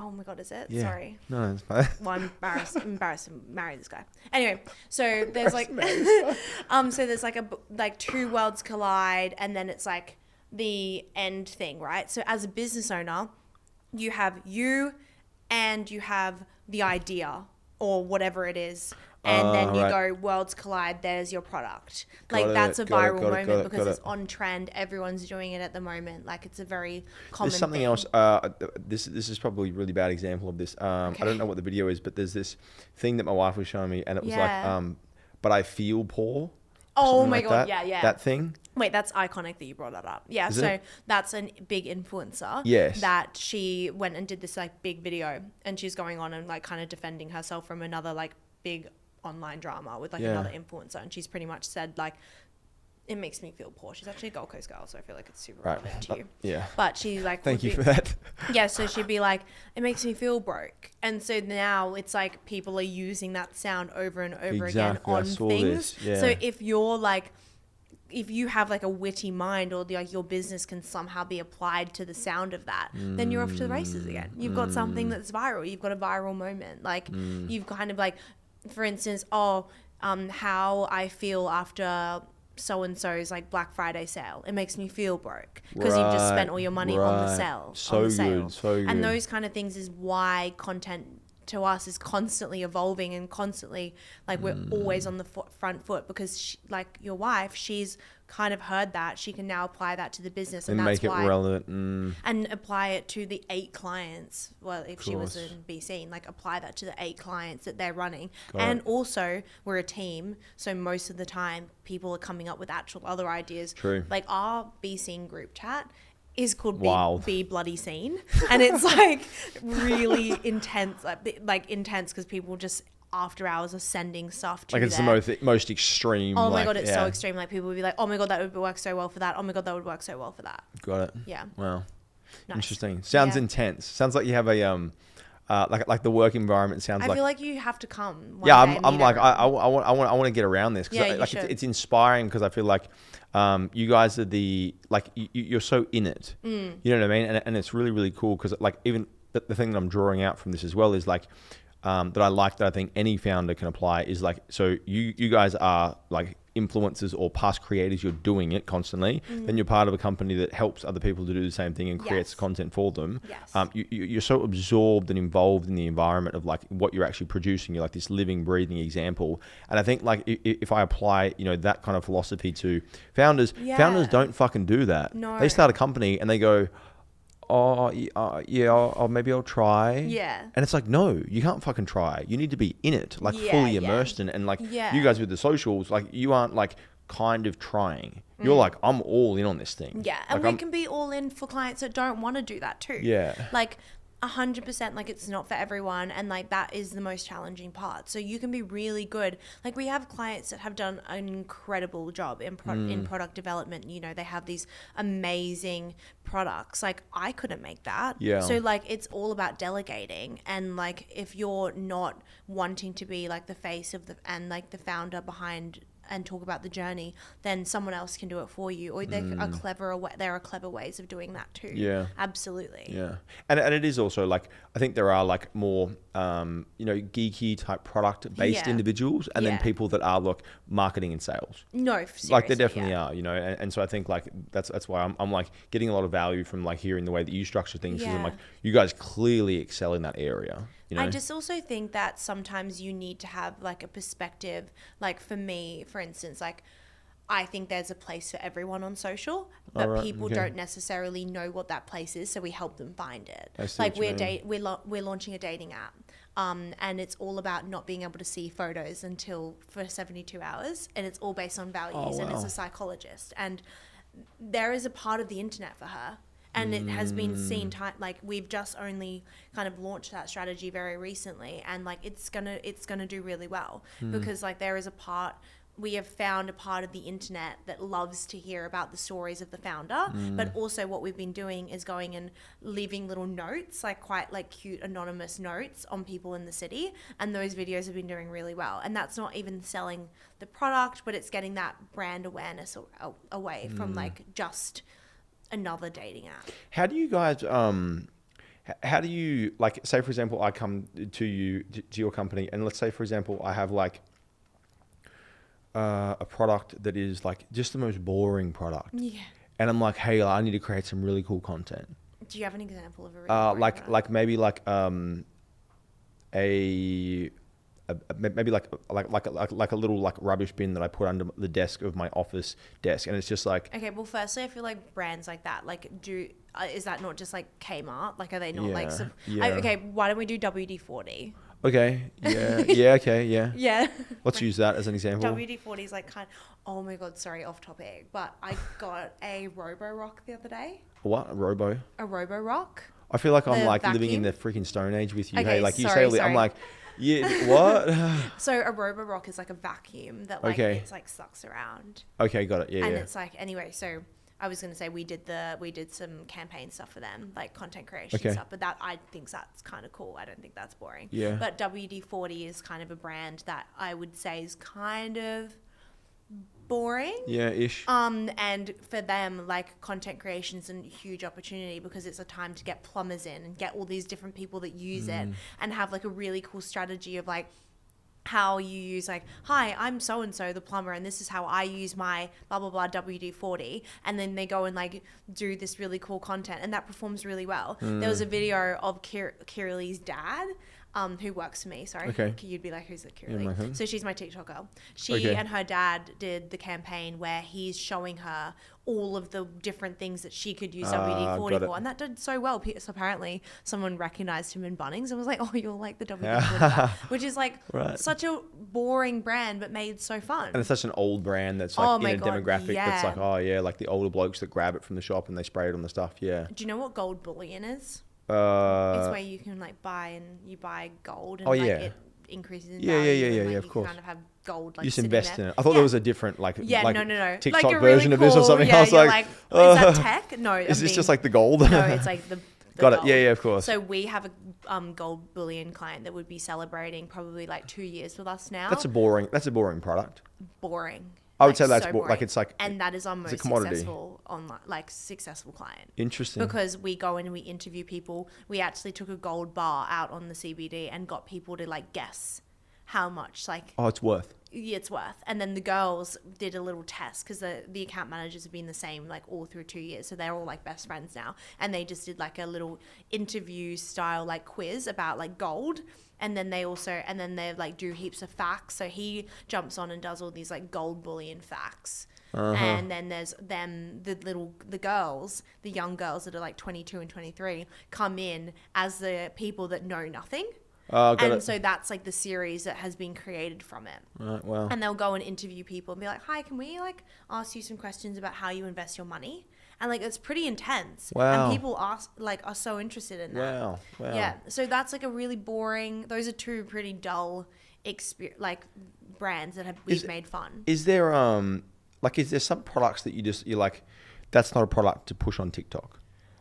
Oh my God, is it? Yeah. Sorry. No, it's fine. Well, I'm embarrassed to marry this guy. Anyway, so there's like, so there's like two worlds collide, and then it's like the end thing, right? So as a business owner, you have you and you have the idea or whatever it is. And then you go, worlds collide, there's your product. Like that's a viral moment because it's on trend. Everyone's doing it at the moment. Like it's a very common There's something thing. else. This is probably a really bad example of this. I don't know what the video is, but there's this thing that my wife was showing me, and it was like, but I feel poor. Oh my God, yeah. That thing. Wait, that's iconic that you brought that up. Yeah, so that's a big influencer. Yes. That she went and did this like big video, and she's going on and like kind of defending herself from another like big online drama with like another influencer, and she's pretty much said like, it makes me feel poor. She's actually a Gold Coast girl, so I feel like it's super relevant to you. Yeah. But she like, thank you for that. Yeah, so she'd be like, it makes me feel broke. And so now it's like people are using that sound over and over again on things. So if you're like, if you have like a witty mind, or like your business can somehow be applied to the sound of that, then you're off to the races again. You've got something that's viral. You've got a viral moment. Like you've kind of like, for instance, how I feel after so-and-so's like Black Friday sale. It makes me feel broke because you've just spent all your money on the sale. So good. And those kind of things is why content to us is constantly evolving and constantly like we're always on the front foot, because she, like your wife, she's kind of heard that she can now apply that to the business and that's make why, it relevant and apply it to the 8 clients. Well, if she was in BC, and like apply that to the 8 clients that they're running. Also we're a team, so most of the time people are coming up with actual other ideas. True. Like our BC group chat is called Be Bloody Scene, and it's like really intense, like intense, because people just after hours are sending stuff to like it's the most extreme. Oh my God, it's so extreme. Like people would be like, oh my God, that would work so well for that. Oh my God, that would work so well for that. Got it. Yeah. Wow. Nice. Interesting. Sounds intense. Sounds like you have a like the work environment sounds like. I feel like you have to come. I'm like I want to get around this because it's inspiring, because I feel like you guys are you're so in it. You know what I mean? And it's really, really cool, because like even the thing that I'm drawing out from this as well is like that I think any founder can apply is like, so you guys are like influencers or past creators, you're doing it constantly, then you're part of a company that helps other people to do the same thing and creates content for them. You're so absorbed and involved in the environment of like what you're actually producing. You're like this living, breathing example. And I think like if I apply that kind of philosophy to founders, founders don't fucking do that. No. They start a company and they go, maybe I'll try. Yeah. And it's like, no, you can't fucking try. You need to be in it, like fully immersed in it. And like you guys with the socials, like you aren't like kind of trying. You're like, I'm all in on this thing. Yeah. And like, we can be all in for clients that don't want to do that too. Yeah. Like 100%, like it's not for everyone, and like that is the most challenging part. So you can be really good. Like we have clients that have done an incredible job in product development. You know, they have these amazing products. Like I couldn't make that. Yeah. So like it's all about delegating, and like if you're not wanting to be like the face of and like the founder behind and talk about the journey, then someone else can do it for you, or there are clever ways of doing that too. Yeah, absolutely. Yeah, and it is also like, I think there are like more geeky type product based individuals, and then people that are like marketing and sales. No, seriously, like there definitely are, and so I think like that's why I'm like getting a lot of value from like hearing the way that you structure things, because I'm like, you guys clearly excel in that area. I just also think that sometimes you need to have like a perspective. Like for me, for instance, like I think there's a place for everyone on social, but people don't necessarily know what that place is, so we help them find it. Like we're launching a dating app, and it's all about not being able to see photos for 72 hours, and it's all based on values, and it's a psychologist, and there is a part of the internet for her. And it has been seen like we've just only kind of launched that strategy very recently, and like it's gonna do really well because like we have found a part of the internet that loves to hear about the stories of the founder, but also what we've been doing is going and leaving little notes, like quite like cute anonymous notes on people in the city, and those videos have been doing really well. And that's not even selling the product, but it's getting that brand awareness away from like just another dating app. How do you guys like, say for example I come to your company, and let's say for example I have like a product that is like just the most boring product, and I'm like, hey, I need to create some really cool content. Do you have an example of a really boring product? Like maybe like maybe like a little like rubbish bin that I put under the desk of my office desk, and it's just like, okay, well firstly I feel like brands like that, like is that not just like Kmart? Like are they not okay, why don't we do WD-40? Okay, yeah. Yeah. Let's use that as an example. WD-40 is like oh my god, sorry, off topic, but I got a Robo-Rock the other day. What? A Robo-Rock? I feel like I'm like living in the freaking Stone Age with you. Okay, hey, like sorry. I'm like, yeah, what? So a Robo-Rock is like a vacuum that like it's like sucks around. Okay, got it. Yeah, and it's like, anyway, so I was going to say we did some campaign stuff for them, like content creation stuff, but that I think that's kind of cool. I don't think that's boring. Yeah. But WD-40 is kind of a brand that I would say is kind of boring. Yeah, ish. And for them, like content creation is a huge opportunity because it's a time to get plumbers in and get all these different people that use it, and have like a really cool strategy of like how you use like, hi, I'm so-and-so the plumber, and this is how I use my blah blah blah WD-40, and then they go and like do this really cool content, and that performs really well. There was a video of Kirilee's dad, who works for me, sorry. Okay. You'd be like, who's it, Kirilee? So she's my TikToker. She and her dad did the campaign where he's showing her all of the different things that she could use WD-40 for, and that did so well. So apparently someone recognized him in Bunnings and was like, oh, you're like the WD-40 guy, which is like such a boring brand but made so fun. And it's such an old brand that's like in a demographic that's like, oh yeah, like the older blokes that grab it from the shop and they spray it on the stuff. Yeah. Do you know what gold bullion is? It's where you can like buy gold and it increases in value. Yeah, of course. You kind of have gold like you just invest in it. I thought there was a different like no TikTok like version really of this or something. Yeah, I was like, is that tech? No. Is this just like the gold? No, it's like the got gold. it. Yeah, of course. So we have a gold bullion client that would be celebrating probably like 2 years with us now. That's a boring product. Boring. I would say that's so like it's like, and that is our most successful online, like successful client. Interesting. Because we go in and we interview people. We actually took a gold bar out on the CBD and got people to like guess how much like. Oh, it's worth. Yeah, it's worth. And then the girls did a little test because the account managers have been the same like all through 2 years, so they're all like best friends now. And they just did like a little interview style like quiz about like gold. And then they like do heaps of facts. So he jumps on and does all these like gold bullion facts. And then there's the girls, the young girls that are like 22 and 23 come in as the people that know nothing. So that's like the series that has been created from it. Right, wow. And they'll go and interview people and be like, hi, can we like ask you some questions about how you invest your money? And like, it's pretty intense. Wow. And people are so interested in that. Wow. Yeah. So that's like a really boring, those are two pretty dull brands that we've made fun. Is there, is there some products that you're like, that's not a product to push on TikTok?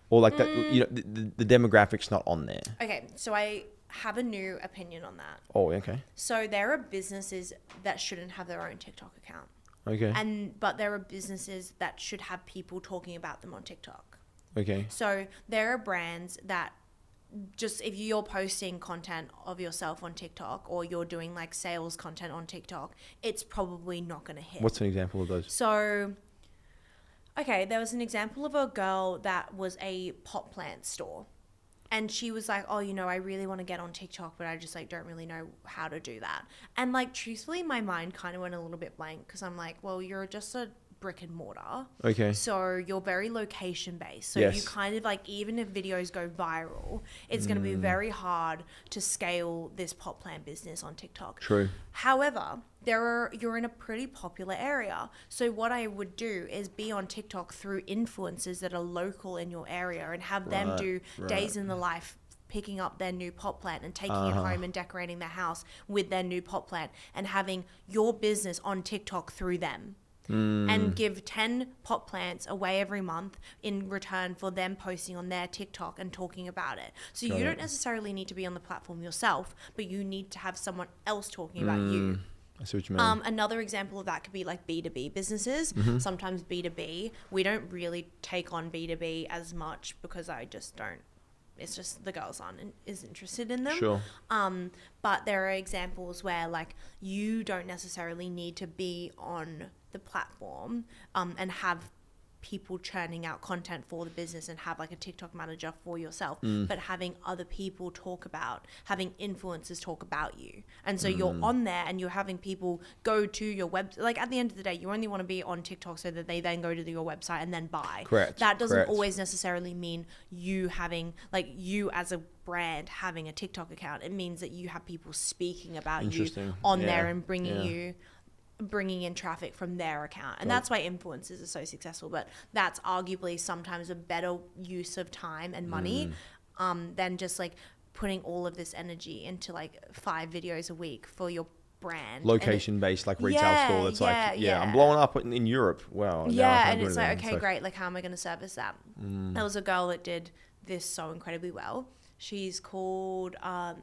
Or like that, the demographic's not on there? Okay. So I have a new opinion on that. Oh, okay. So there are businesses that shouldn't have their own TikTok account. Okay. But there are businesses that should have people talking about them on TikTok. Okay. So there are brands that just, if you're posting content of yourself on TikTok or you're doing like sales content on TikTok, it's probably not going to hit. What's an example of those? So, okay, there was an example of a girl that was a pot plant store. And she was like, oh, I really want to get on TikTok, but I just like don't really know how to do that. And like, truthfully, my mind kind of went a little bit blank because I'm like, well, you're just a brick and mortar. Okay. So you're very location based. So you kind of like, even if videos go viral, it's going to be very hard to scale this pot plant business on TikTok. True. However, you're in a pretty popular area. So what I would do is be on TikTok through influencers that are local in your area and have them do days in the life, picking up their new pot plant and taking it home and decorating their house with their new pot plant and having your business on TikTok through them. And give 10 pot plants away every month in return for them posting on their TikTok and talking about it. So you don't necessarily need to be on the platform yourself, but you need to have someone else talking about you. I see what you mean. Another example of that could be like B2B businesses. Sometimes B2B, we don't really take on B2B as much because I just don't. It's just the girls aren't is interested in them. Sure. But there are examples where like you don't necessarily need to be on the platform and have people churning out content for the business and have like a TikTok manager for yourself, but having other people having influencers talk about you. And so you're on there and you're having people go to your web. Like at the end of the day, you only want to be on TikTok so that they then go to your website and then buy. Correct. That doesn't always necessarily mean you having like you as a brand having a TikTok account. It means that you have people speaking about you on there and bringing in traffic from their account. And that's why influencers are so successful. But that's arguably sometimes a better use of time and money than just like putting all of this energy into like 5 videos a week for your brand. Location based, like retail store. That's I'm blowing up in Europe. Wow. Yeah, and it's like, okay, great. Like, how am I going to service that? There was a girl that did this so incredibly well. She's called,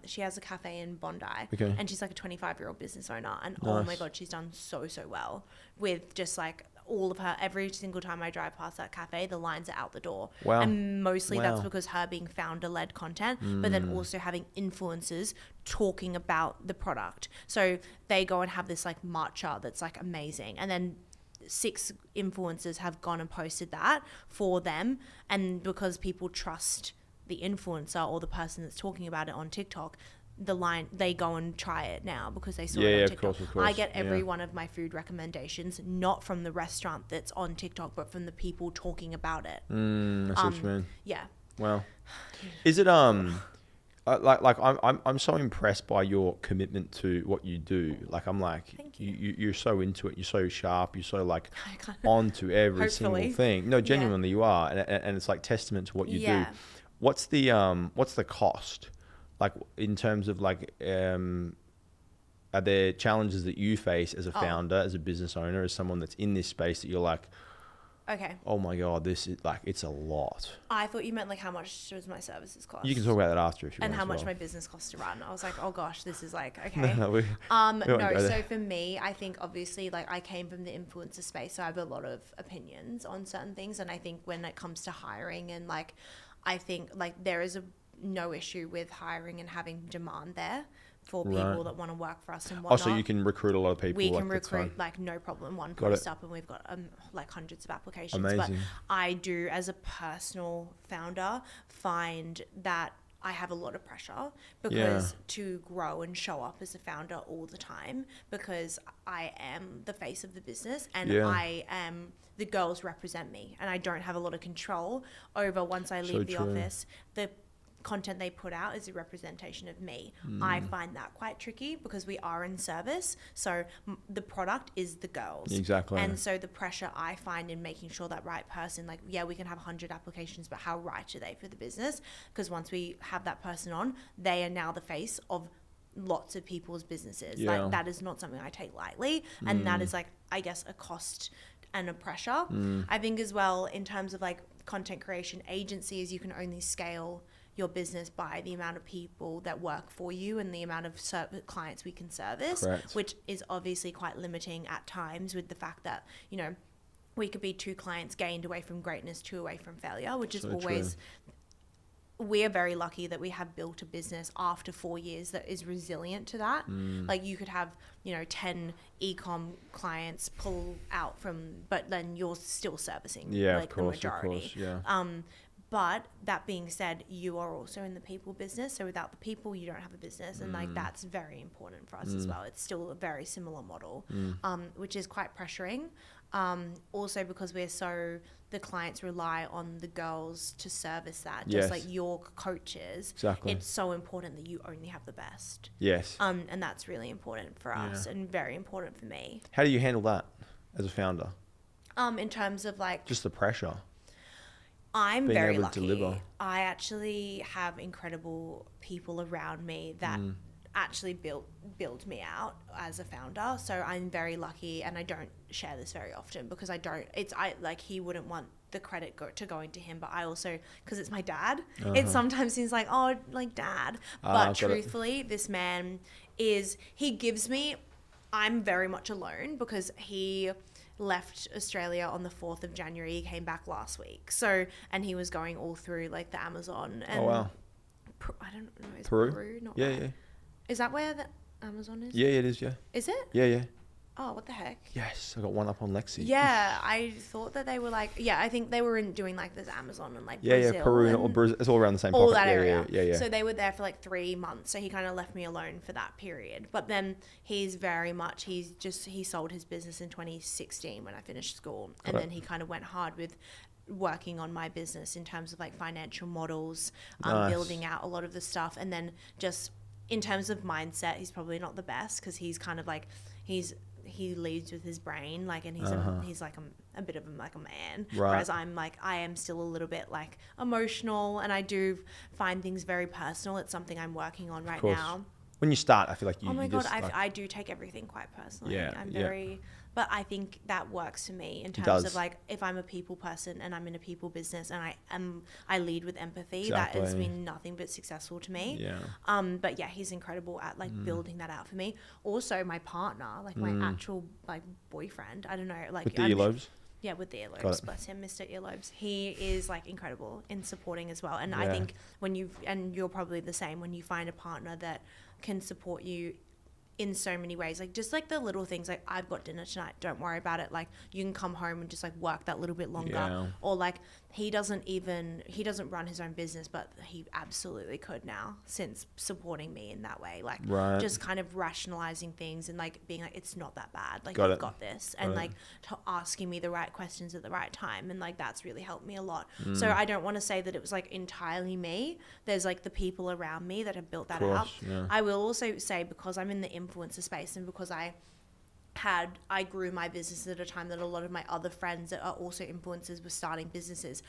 she has a cafe in Bondi. Okay. And she's like a 25-year-old business owner. And oh my God, she's done so well with just like all of her, every single time I drive past that cafe, the lines are out the door. Wow. And mostly that's because her being founder-led content, but then also having influencers talking about the product. So they go and have this like matcha that's like amazing. And then 6 influencers have gone and posted that for them. And because people trust the influencer or the person that's talking about it on TikTok, they go and try it now because they saw it on TikTok. Of course. I get every one of my food recommendations not from the restaurant that's on TikTok, but from the people talking about it. I see what you mean. Yeah. Wow. Is it I'm so impressed by your commitment to what you do. Like I'm like, you're so into it. You're so sharp. You're so like onto every single thing. No, genuinely you are, and it's like testament to what you do. What's the cost? Like in terms of like, are there challenges that you face as a founder, as a business owner, as someone that's in this space that you're like, okay, oh my God, this is like, it's a lot. I thought you meant like how much does my services cost? You can talk about that after if you want. And how much my business costs to run. I was like, oh gosh, this is like, okay. No, so for me, I think obviously like I came from the influencer space, so I have a lot of opinions on certain things. And I think when it comes to hiring and like, I think like there is no issue with hiring and having demand there for people that want to work for us and whatnot. So you can recruit a lot of people. We can recruit like no problem. One post up and we've got like hundreds of applications. Amazing. But I do, as a personal founder, find that I have a lot of pressure because to grow and show up as a founder all the time, because I am the face of the business and the girls represent me and I don't have a lot of control over once I leave the office. The content they put out is a representation of me. I find that quite tricky because we are in service. So the product is the girls. Exactly. And so the pressure I find in making sure that right person, like, yeah, we can have 100 applications, but how right are they for the business? Because once we have that person on, they are now the face of lots of people's businesses. Yeah. Like, that is not something I take lightly. And that is, like, I guess, a cost and a pressure. I think as well, in terms of like content creation agencies, you can only scale your business by the amount of people that work for you and the amount of clients we can service. Correct. Which is obviously quite limiting at times, with the fact that, you know, we could be 2 clients gained away from greatness, 2 away from failure, which is So always true. We are very lucky that we have built a business after 4 years that is resilient to that. Like, you could have, you know, 10 eCom clients pull out but then you're still servicing like the majority. But that being said, you are also in the people business. So without the people, you don't have a business. And like, that's very important for us as well. It's still a very similar model, which is quite pressuring. Also because the clients rely on the girls to service that, just like your coaches. Exactly. It's so important that you only have the best. Yes. And that's really important for us and very important for me. How do you handle that as a founder? In terms of like... Just the pressure. I'm very lucky. I actually have incredible people around me that actually build me out as a founder. So I'm very lucky, and I don't share this very often because he wouldn't want the credit to going to him, but I also, because it's my dad, it sometimes seems like, oh, like dad. But truthfully, this man I'm very much alone because he left Australia on the 4th of January. He came back last week. So, and he was going all through like the Amazon. And wow. I don't know. Is Peru? Not yeah, right? yeah. Is that where the Amazon is? Yeah, it is, yeah. Is it? Yeah. Oh, what the heck? Yes, I got one up on Lexi. Yeah, I thought that they were like, I think they were doing like this Amazon and like Brazil. Yeah, Peru or Brazil. It's all around the same all pocket. that area. Yeah. So they were there for like 3 months. So he kind of left me alone for that period. But then he sold his business in 2016 when I finished school. And then he kind of went hard with working on my business in terms of like financial models, building out a lot of the stuff. And then just in terms of mindset, he's probably not the best because he's kind of like, he leads with his brain, like, and he's like a bit of like a man, right. Whereas I am still a little bit like emotional, and I do find things very personal. It's something I'm working on right now. When you start, I feel like I do take everything quite personally. I'm very, but I think that works for me in terms of like, if I'm a people person and I'm in a people business and I lead with empathy, that has been nothing but successful to me. Yeah. But yeah, he's incredible at like building that out for me. Also my partner, like my actual like boyfriend, I don't know, like with the earlobes. Yeah, with the earlobes, bless him, Mr. Earlobes. He is like incredible in supporting as well. And I think and you're probably the same, when you find a partner that can support you in so many ways, like just like the little things, like I've got dinner tonight, don't worry about it, like you can come home and just like work that little bit longer. Or like he doesn't run his own business, but he absolutely could now, since supporting me in that way, like just kind of rationalizing things and like being like, it's not that bad, like you've got this, and like asking me the right questions at the right time, and like that's really helped me a lot. So I don't want to say that it was like entirely me. There's like the people around me that have built that out. I will also say, because I'm in the influencer space, and because I grew my business at a time that a lot of my other friends that are also influencers were starting businesses.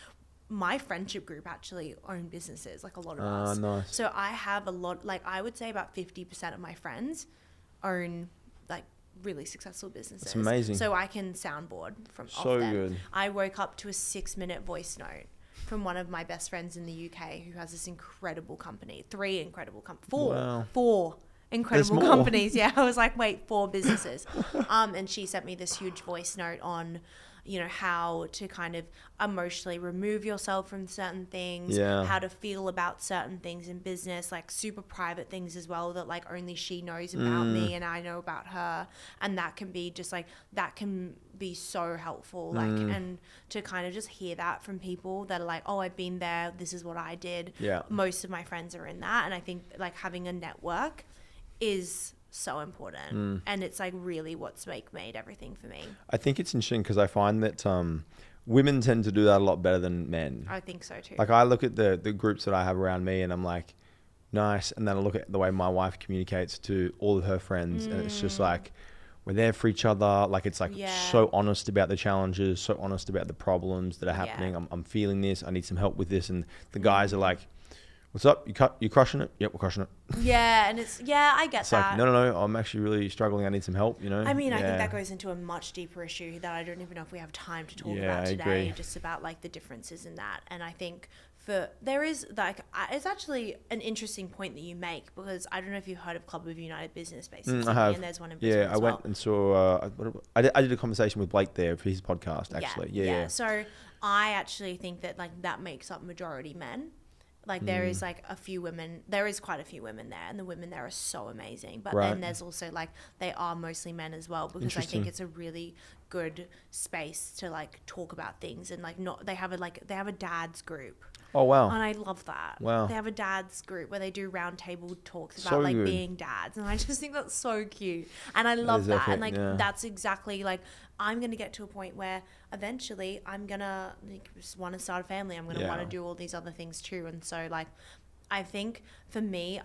My friendship group actually own businesses, like a lot of us. Nice. So I have a lot, like I would say about 50% of my friends own like really successful businesses. It's amazing. So I can soundboard from off them. Good. I woke up to a 6-minute voice note from one of my best friends in the UK who has this incredible company, 3 incredible companies, 4 incredible companies. Yeah, I was like, wait, 4 businesses. And she sent me this huge voice note on, you know, how to kind of emotionally remove yourself from certain things, how to feel about certain things in business, like super private things as well that like only she knows about me and I know about her. And that can be just like, that can be so helpful, like, and to kind of just hear that from people that are like, oh, I've been there, this is what I did. Most of my friends are in that. And I think like having a network is so important, and it's like really what's made everything for me. I think it's interesting because I find that women tend to do that a lot better than men. I think so too. Like I look at the groups that I have around me and I'm like, nice. And then I look at the way my wife communicates to all of her friends and it's just like, we're there for each other. Like it's like so honest about the challenges, so honest about the problems that are happening. I'm feeling this. I need some help with this. And the guys are like, what's up? You crushing it? Yep, we're crushing it. Yeah, and I get it's that. Like, no, I'm actually really struggling. I need some help, you know? I mean, I think that goes into a much deeper issue that I don't even know if we have time to talk about today. Agree. Just about like the differences in that. And I think there is like, it's actually an interesting point that you make because I don't know if you've heard of Club of United Business based in Sydney, and there's one in Brisbane as well. I went and saw, I did a conversation with Blake there for his podcast actually. Yeah. So I actually think that like that makes up majority men. Like there is like there is quite a few women there and the women there are so amazing. But then there's also like, they are mostly men as well because I think it's a really good space to like talk about things and like they have a dad's group. Oh, wow. And I love that. Wow. They have a dad's group where they do round table talks about like being dads. And I just think that's so cute. And I love that. And like, that's exactly like, I'm going to get to a point where eventually I'm going to want to start a family. I'm going to want to do all these other things too. And so like, I think for me,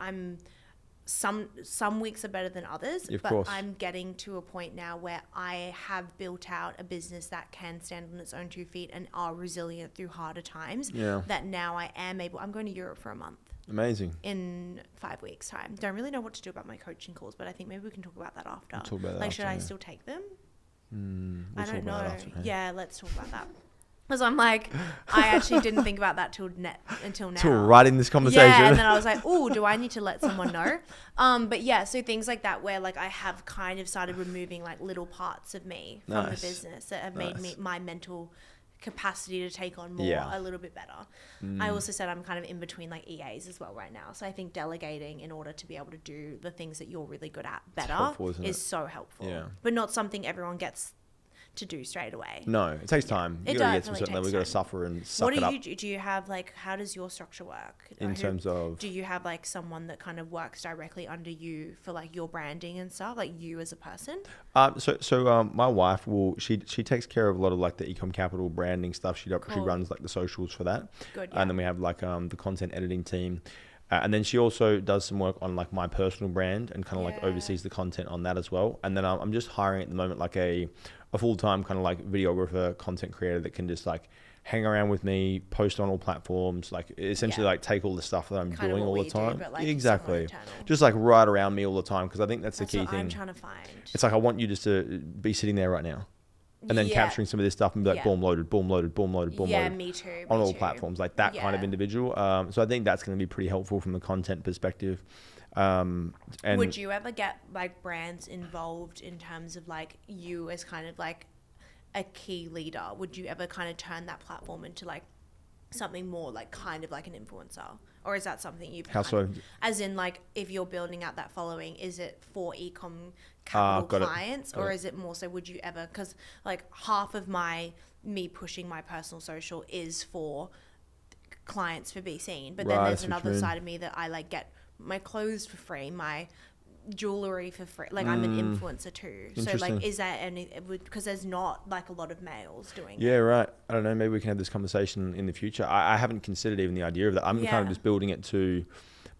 some weeks are better than others, but I'm getting to a point now where I have built out a business that can stand on its own 2 feet and are resilient through harder times. Yeah. That now I'm going to Europe for a month. Amazing. In 5 weeks' time. Don't really know what to do about my coaching calls, but I think maybe we can talk about that after. We'll talk about that like, after, should I still take them? We'll I don't know. After, yeah, let's talk about that. Because I'm like, I actually didn't think about that until now. Till right in this conversation. Yeah, and then I was like, oh, do I need to let someone know? But yeah, so things like that where like I have kind of started removing like little parts of me from the business that have made my mental capacity to take on more a little bit better. I also said I'm kind of in between like EAs as well right now. So I think delegating in order to be able to do the things that you're really good at better is so helpful. Yeah. But not something everyone gets to do straight away. No, it takes time. You gotta get to a certain level. We gotta suffer and suck it up. Do you have like, how does your structure work? In terms of, do you have like someone that kind of works directly under you for like your branding and stuff, like you as a person? So my wife she takes care of a lot of like the eCom Capital branding stuff. She runs like the socials for that. Good. Yeah. And then we have like the content editing team. And then she also does some work on like my personal brand and kind of like oversees the content on that as well. And then I'm just hiring at the moment like a full-time kind of like videographer, content creator that can just like hang around with me, post on all platforms, like essentially like take all the stuff that I'm kind doing all the time. Do, like exactly. Just like right around me all the time because I think that's the key thing. I'm trying to find. It's like I want you just to be sitting there right now. And then capturing some of this stuff and be like, boom loaded. Yeah, me too. On all platforms, like that kind of individual. So I think that's going to be pretty helpful from the content perspective. And would you ever get like brands involved in terms of like you as kind of like a key leader? Would you ever kind of turn that platform into like something more like kind of like an influencer? Or is that something you as in like if you're building out that following, is it for eCom Capital clients or is it more so would you ever, because like half of me pushing my personal social is for clients for Be Seen, but then there's another side of me that I like get my clothes for free, my jewelry for free, like I'm an influencer too. So like is that any, because there's not like a lot of males doing it. Right. I don't know, maybe we can have this conversation in the future. I haven't considered even the idea of that. I'm kind of just building it to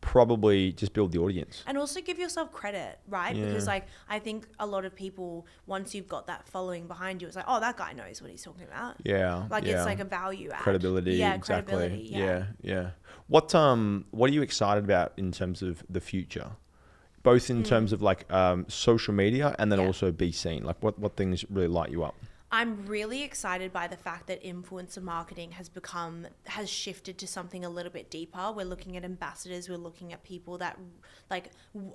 probably just build the audience and also give yourself credit, right? Because like I think a lot of people, once you've got that following behind you, it's like, oh, that guy knows what he's talking about. It's like a value add. Credibility. Exactly. What are you excited about in terms of the future, both in terms of like social media and then also Be Seen? Like what things really light you up? I'm really excited by the fact that influencer marketing has shifted to something a little bit deeper. We're looking at ambassadors. We're looking at people that like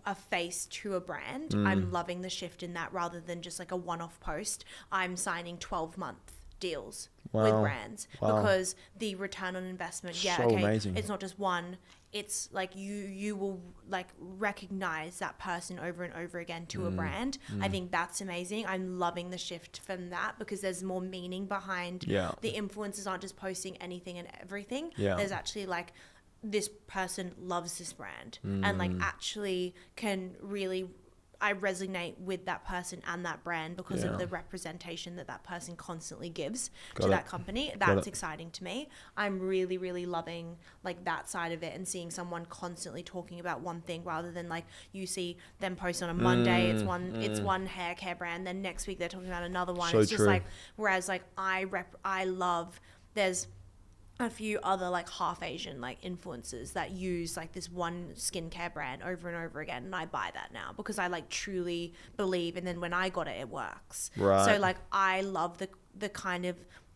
a face to a brand. I'm loving the shift in that rather than just like a one-off post. I'm signing 12-month deals with brands because the return on investment, amazing. It's not just one. It's like you will like recognize that person over and over again to a brand. I think that's amazing. I'm loving the shift from that because there's more meaning behind the influencers aren't just posting anything and everything. There's actually like this person loves this brand and like actually can really I resonate with that person and that brand because of the representation that person constantly gives to that company. That's exciting to me. I'm really, really loving like that side of it, and seeing someone constantly talking about one thing rather than like you see them post on a Monday, it's one hair care brand, then next week they're talking about another one. So it's just true. like, whereas like I love, there's a few other like half Asian like influencers that use like this one skincare brand over and over again, and I buy that now because I like truly believe, and then when I got it, it works. Right. So like I love the kind of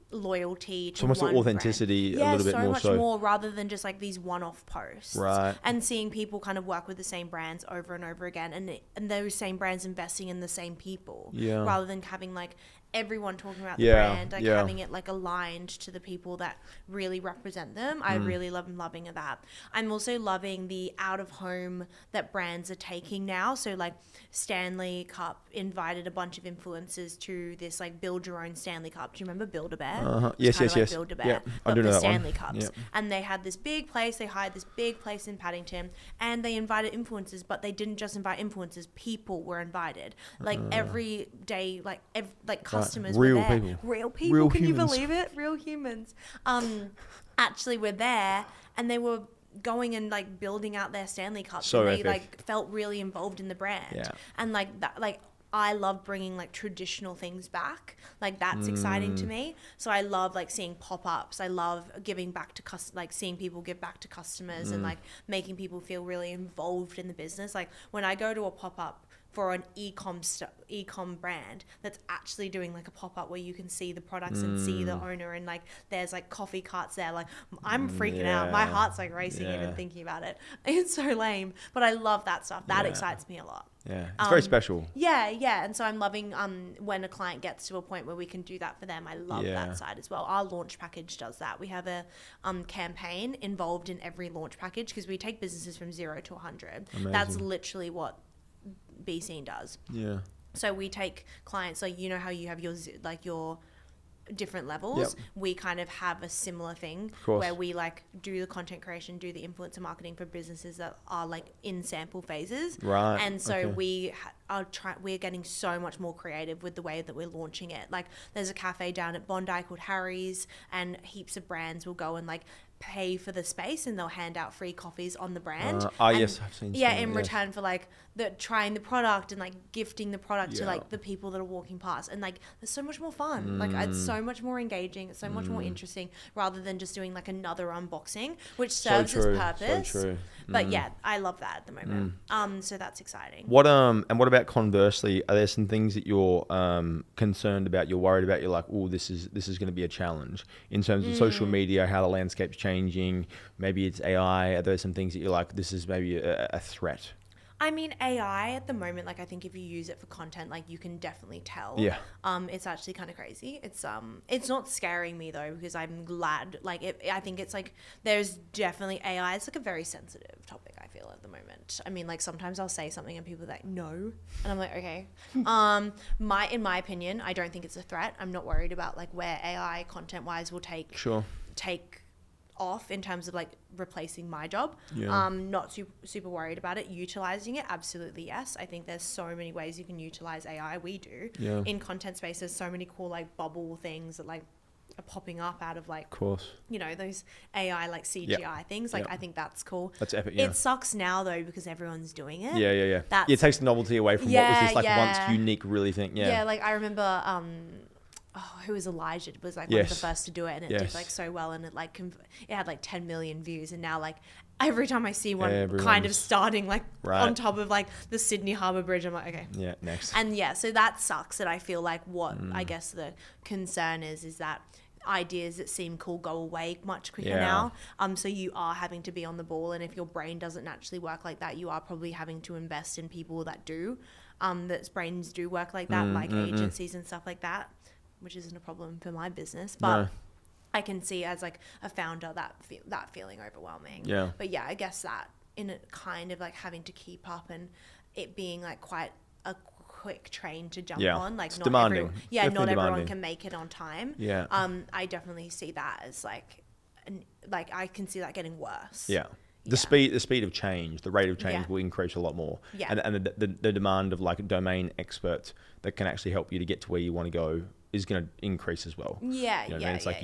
loyalty to so much one authenticity brand. a little bit more so much more rather than just like these one-off posts. Right. And seeing people kind of work with the same brands over and over again, and those same brands investing in the same people, rather than having like everyone talking about the brand, like having it like aligned to the people that really represent them. I really loving that. I'm also loving the out of home that brands are taking now. So like Stanley Cup invited a bunch of influencers to this like build your own Stanley Cup. Do you remember Build-A-Bear? Yes. Build-A-Bear, Yeah, but I do know for that Stanley one. Cups. Yep. And they had this big place. They hired this big place in Paddington, and they invited influencers, but they didn't just invite influencers. People were invited. Like every day, like customers. Real were there. people. Real people. Real Can humans. you believe it? Real humans. Actually were there, and they were going and like building out their Stanley Cups. So and they epic. like felt really involved in the brand. Yeah. And like that, like I love bringing like traditional things back. Like that's exciting to me. So I love like seeing pop-ups. I love giving back to like seeing people give back to customers and like making people feel really involved in the business. Like when I go to a pop-up for an eCom brand that's actually doing like a pop-up where you can see the products and see the owner, and like there's like coffee carts there, like I'm freaking out. My heart's like racing even thinking about it. It's so lame, but I love that stuff. That excites me a lot. Yeah, it's very special. Yeah, and so I'm loving when a client gets to a point where we can do that for them. I love that side as well. Our launch package does that. We have a campaign involved in every launch package because we take businesses from 0 to 100. Amazing. That's literally what B Scene does. Yeah. So we take clients, like you know how you have your different levels. We kind of have a similar thing where we like do the content creation, do the influencer marketing for businesses that are like in sample phases. Right. And so we're getting so much more creative with the way that we're launching it. Like there's a cafe down at Bondi called Harry's, and heaps of brands will go and like pay for the space, and they'll hand out free coffees on the brand. Yes, I've seen. In return for like trying the product and like gifting the product to like the people that are walking past, and like there's so much more fun. Like it's so much more engaging. It's so much more interesting rather than just doing like another unboxing, which serves its purpose. So true. But yeah, I love that at the moment. So that's exciting. What about conversely? Are there some things that you're concerned about? You're worried about? You're like, oh, this is going to be a challenge in terms of social media, how the landscape's changing. Maybe it's AI. Are there some things that you're like, this is maybe a threat? I mean, AI at the moment, like I think if you use it for content, like you can definitely tell. Yeah. It's actually kind of crazy. It's not scaring me though, because I'm glad. Like I think it's like there's definitely AI. It's like a very sensitive topic, I feel, at the moment. I mean, like sometimes I'll say something and people are like, no, and I'm like, okay. In my opinion, I don't think it's a threat. I'm not worried about like where AI content wise will take off in terms of like replacing my job. Not super worried about it. Utilizing it, absolutely yes. I think there's so many ways you can utilize AI. We do in content spaces. So many cool like bubble things that like are popping up out of like, of course, you know, those AI like CGI things. Like I think that's cool. That's epic. It sucks now though because everyone's doing it. Yeah. It takes the novelty away from what was this like once unique really thing. Yeah, like I remember who was Elijah was like one of the first to do it, and it did like so well, and it like it had like 10 million views, and now like every time I see one kind of starting like on top of like the Sydney Harbour Bridge, I'm like, okay, next. And so that sucks. That I feel like what I guess the concern is that ideas that seem cool go away much quicker now. So you are having to be on the ball, and if your brain doesn't naturally work like that, you are probably having to invest in people that do, that brains do work like that, like agencies and stuff like that, which isn't a problem for my business, but I can see as like a founder that feeling overwhelming. But yeah, I guess that in a kind of like having to keep up and it being like quite a quick train to jump on, like it's not demanding. Not everyone can make it on time. I definitely see that as like I can see that getting worse. the speed of change, the rate of change will increase a lot more. Yeah. And the demand of like domain experts that can actually help you to get to where you want to go is going to increase as well. Yeah, you know what I mean? It's like,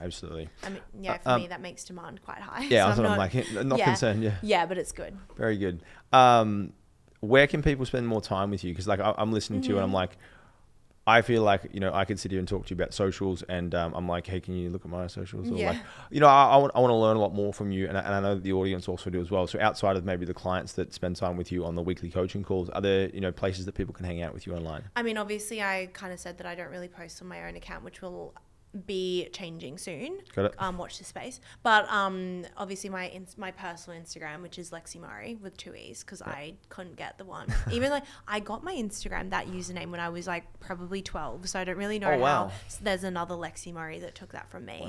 absolutely. I mean, for me, that makes demand quite high. Yeah, so I'm like, not concerned. Yeah. Yeah, but it's good. Very good. Where can people spend more time with you? Because like I'm listening to you and I'm like, I feel like, you know, I could sit here and talk to you about socials and I'm like, hey, can you look at my socials? Or like, you know, I want to learn a lot more from you. And I know that the audience also do as well. So outside of maybe the clients that spend time with you on the weekly coaching calls, are there, you know, places that people can hang out with you online? I mean, obviously I kind of said that I don't really post on my own account, which will be changing soon. Got it. Watch this space. But obviously my personal Instagram, which is Lexi Murray with 2 E's, because I couldn't get the one. Even like I got my Instagram, that username, when I was like probably 12. So I don't really know how. So there's another Lexi Murray that took that from me.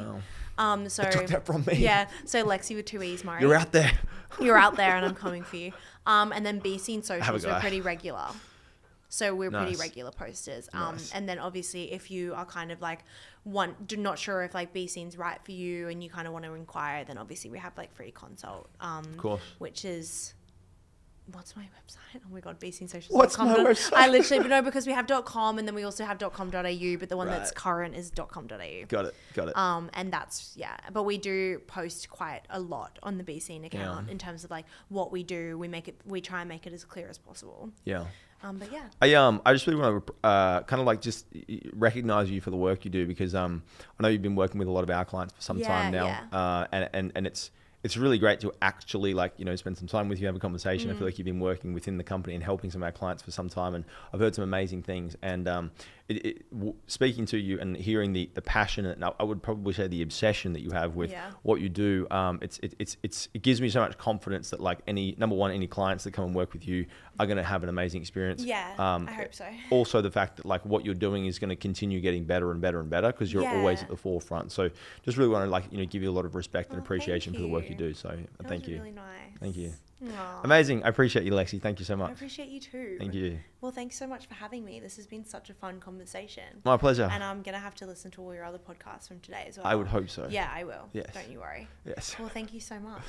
Wow. So took that from me. Yeah. So Lexi with 2 E's Murray. You're out there. You're out there and I'm coming for you. And then BC and socials are pretty regular. So we're pretty regular posters. And then obviously if you are kind of like not sure if like BScene's right for you and you kind of want to inquire, then obviously we have like free consult. Of course. Which is, what's my website? Oh my God, bscenesocials.com. What's my website? I literally, no, because we have .com and then we also have .com.au, but the one that's current is .com.au. Got it. And that's, but we do post quite a lot on the BScene account in terms of like what we do. We try and make it as clear as possible. Yeah. But yeah. I just really want to kind of like just recognize you for the work you do, because I know you've been working with a lot of our clients for some time now. And it's really great to actually like, you know, spend some time with you, have a conversation. I feel like you've been working within the company and helping some of our clients for some time, and I've heard some amazing things. And speaking to you and hearing the passion, and I would probably say the obsession that you have with what you do, it gives me so much confidence that like any clients that come and work with you are going to have an amazing experience. I hope so. Also the fact that like what you're doing is going to continue getting better and better and better, because you're always at the forefront. So just really want to like, you know, give you a lot of respect and appreciation for the work you do. So thank you. Really nice. Thank you. Aww. Amazing. I appreciate you, Lexi. Thank you so much. I appreciate you too. Thank you. Well, thanks so much for having me. This has been such a fun conversation. My pleasure. And I'm going to have to listen to all your other podcasts from today as well. I would hope so. Yeah, I will. Yes. Don't you worry. Yes. Well, thank you so much.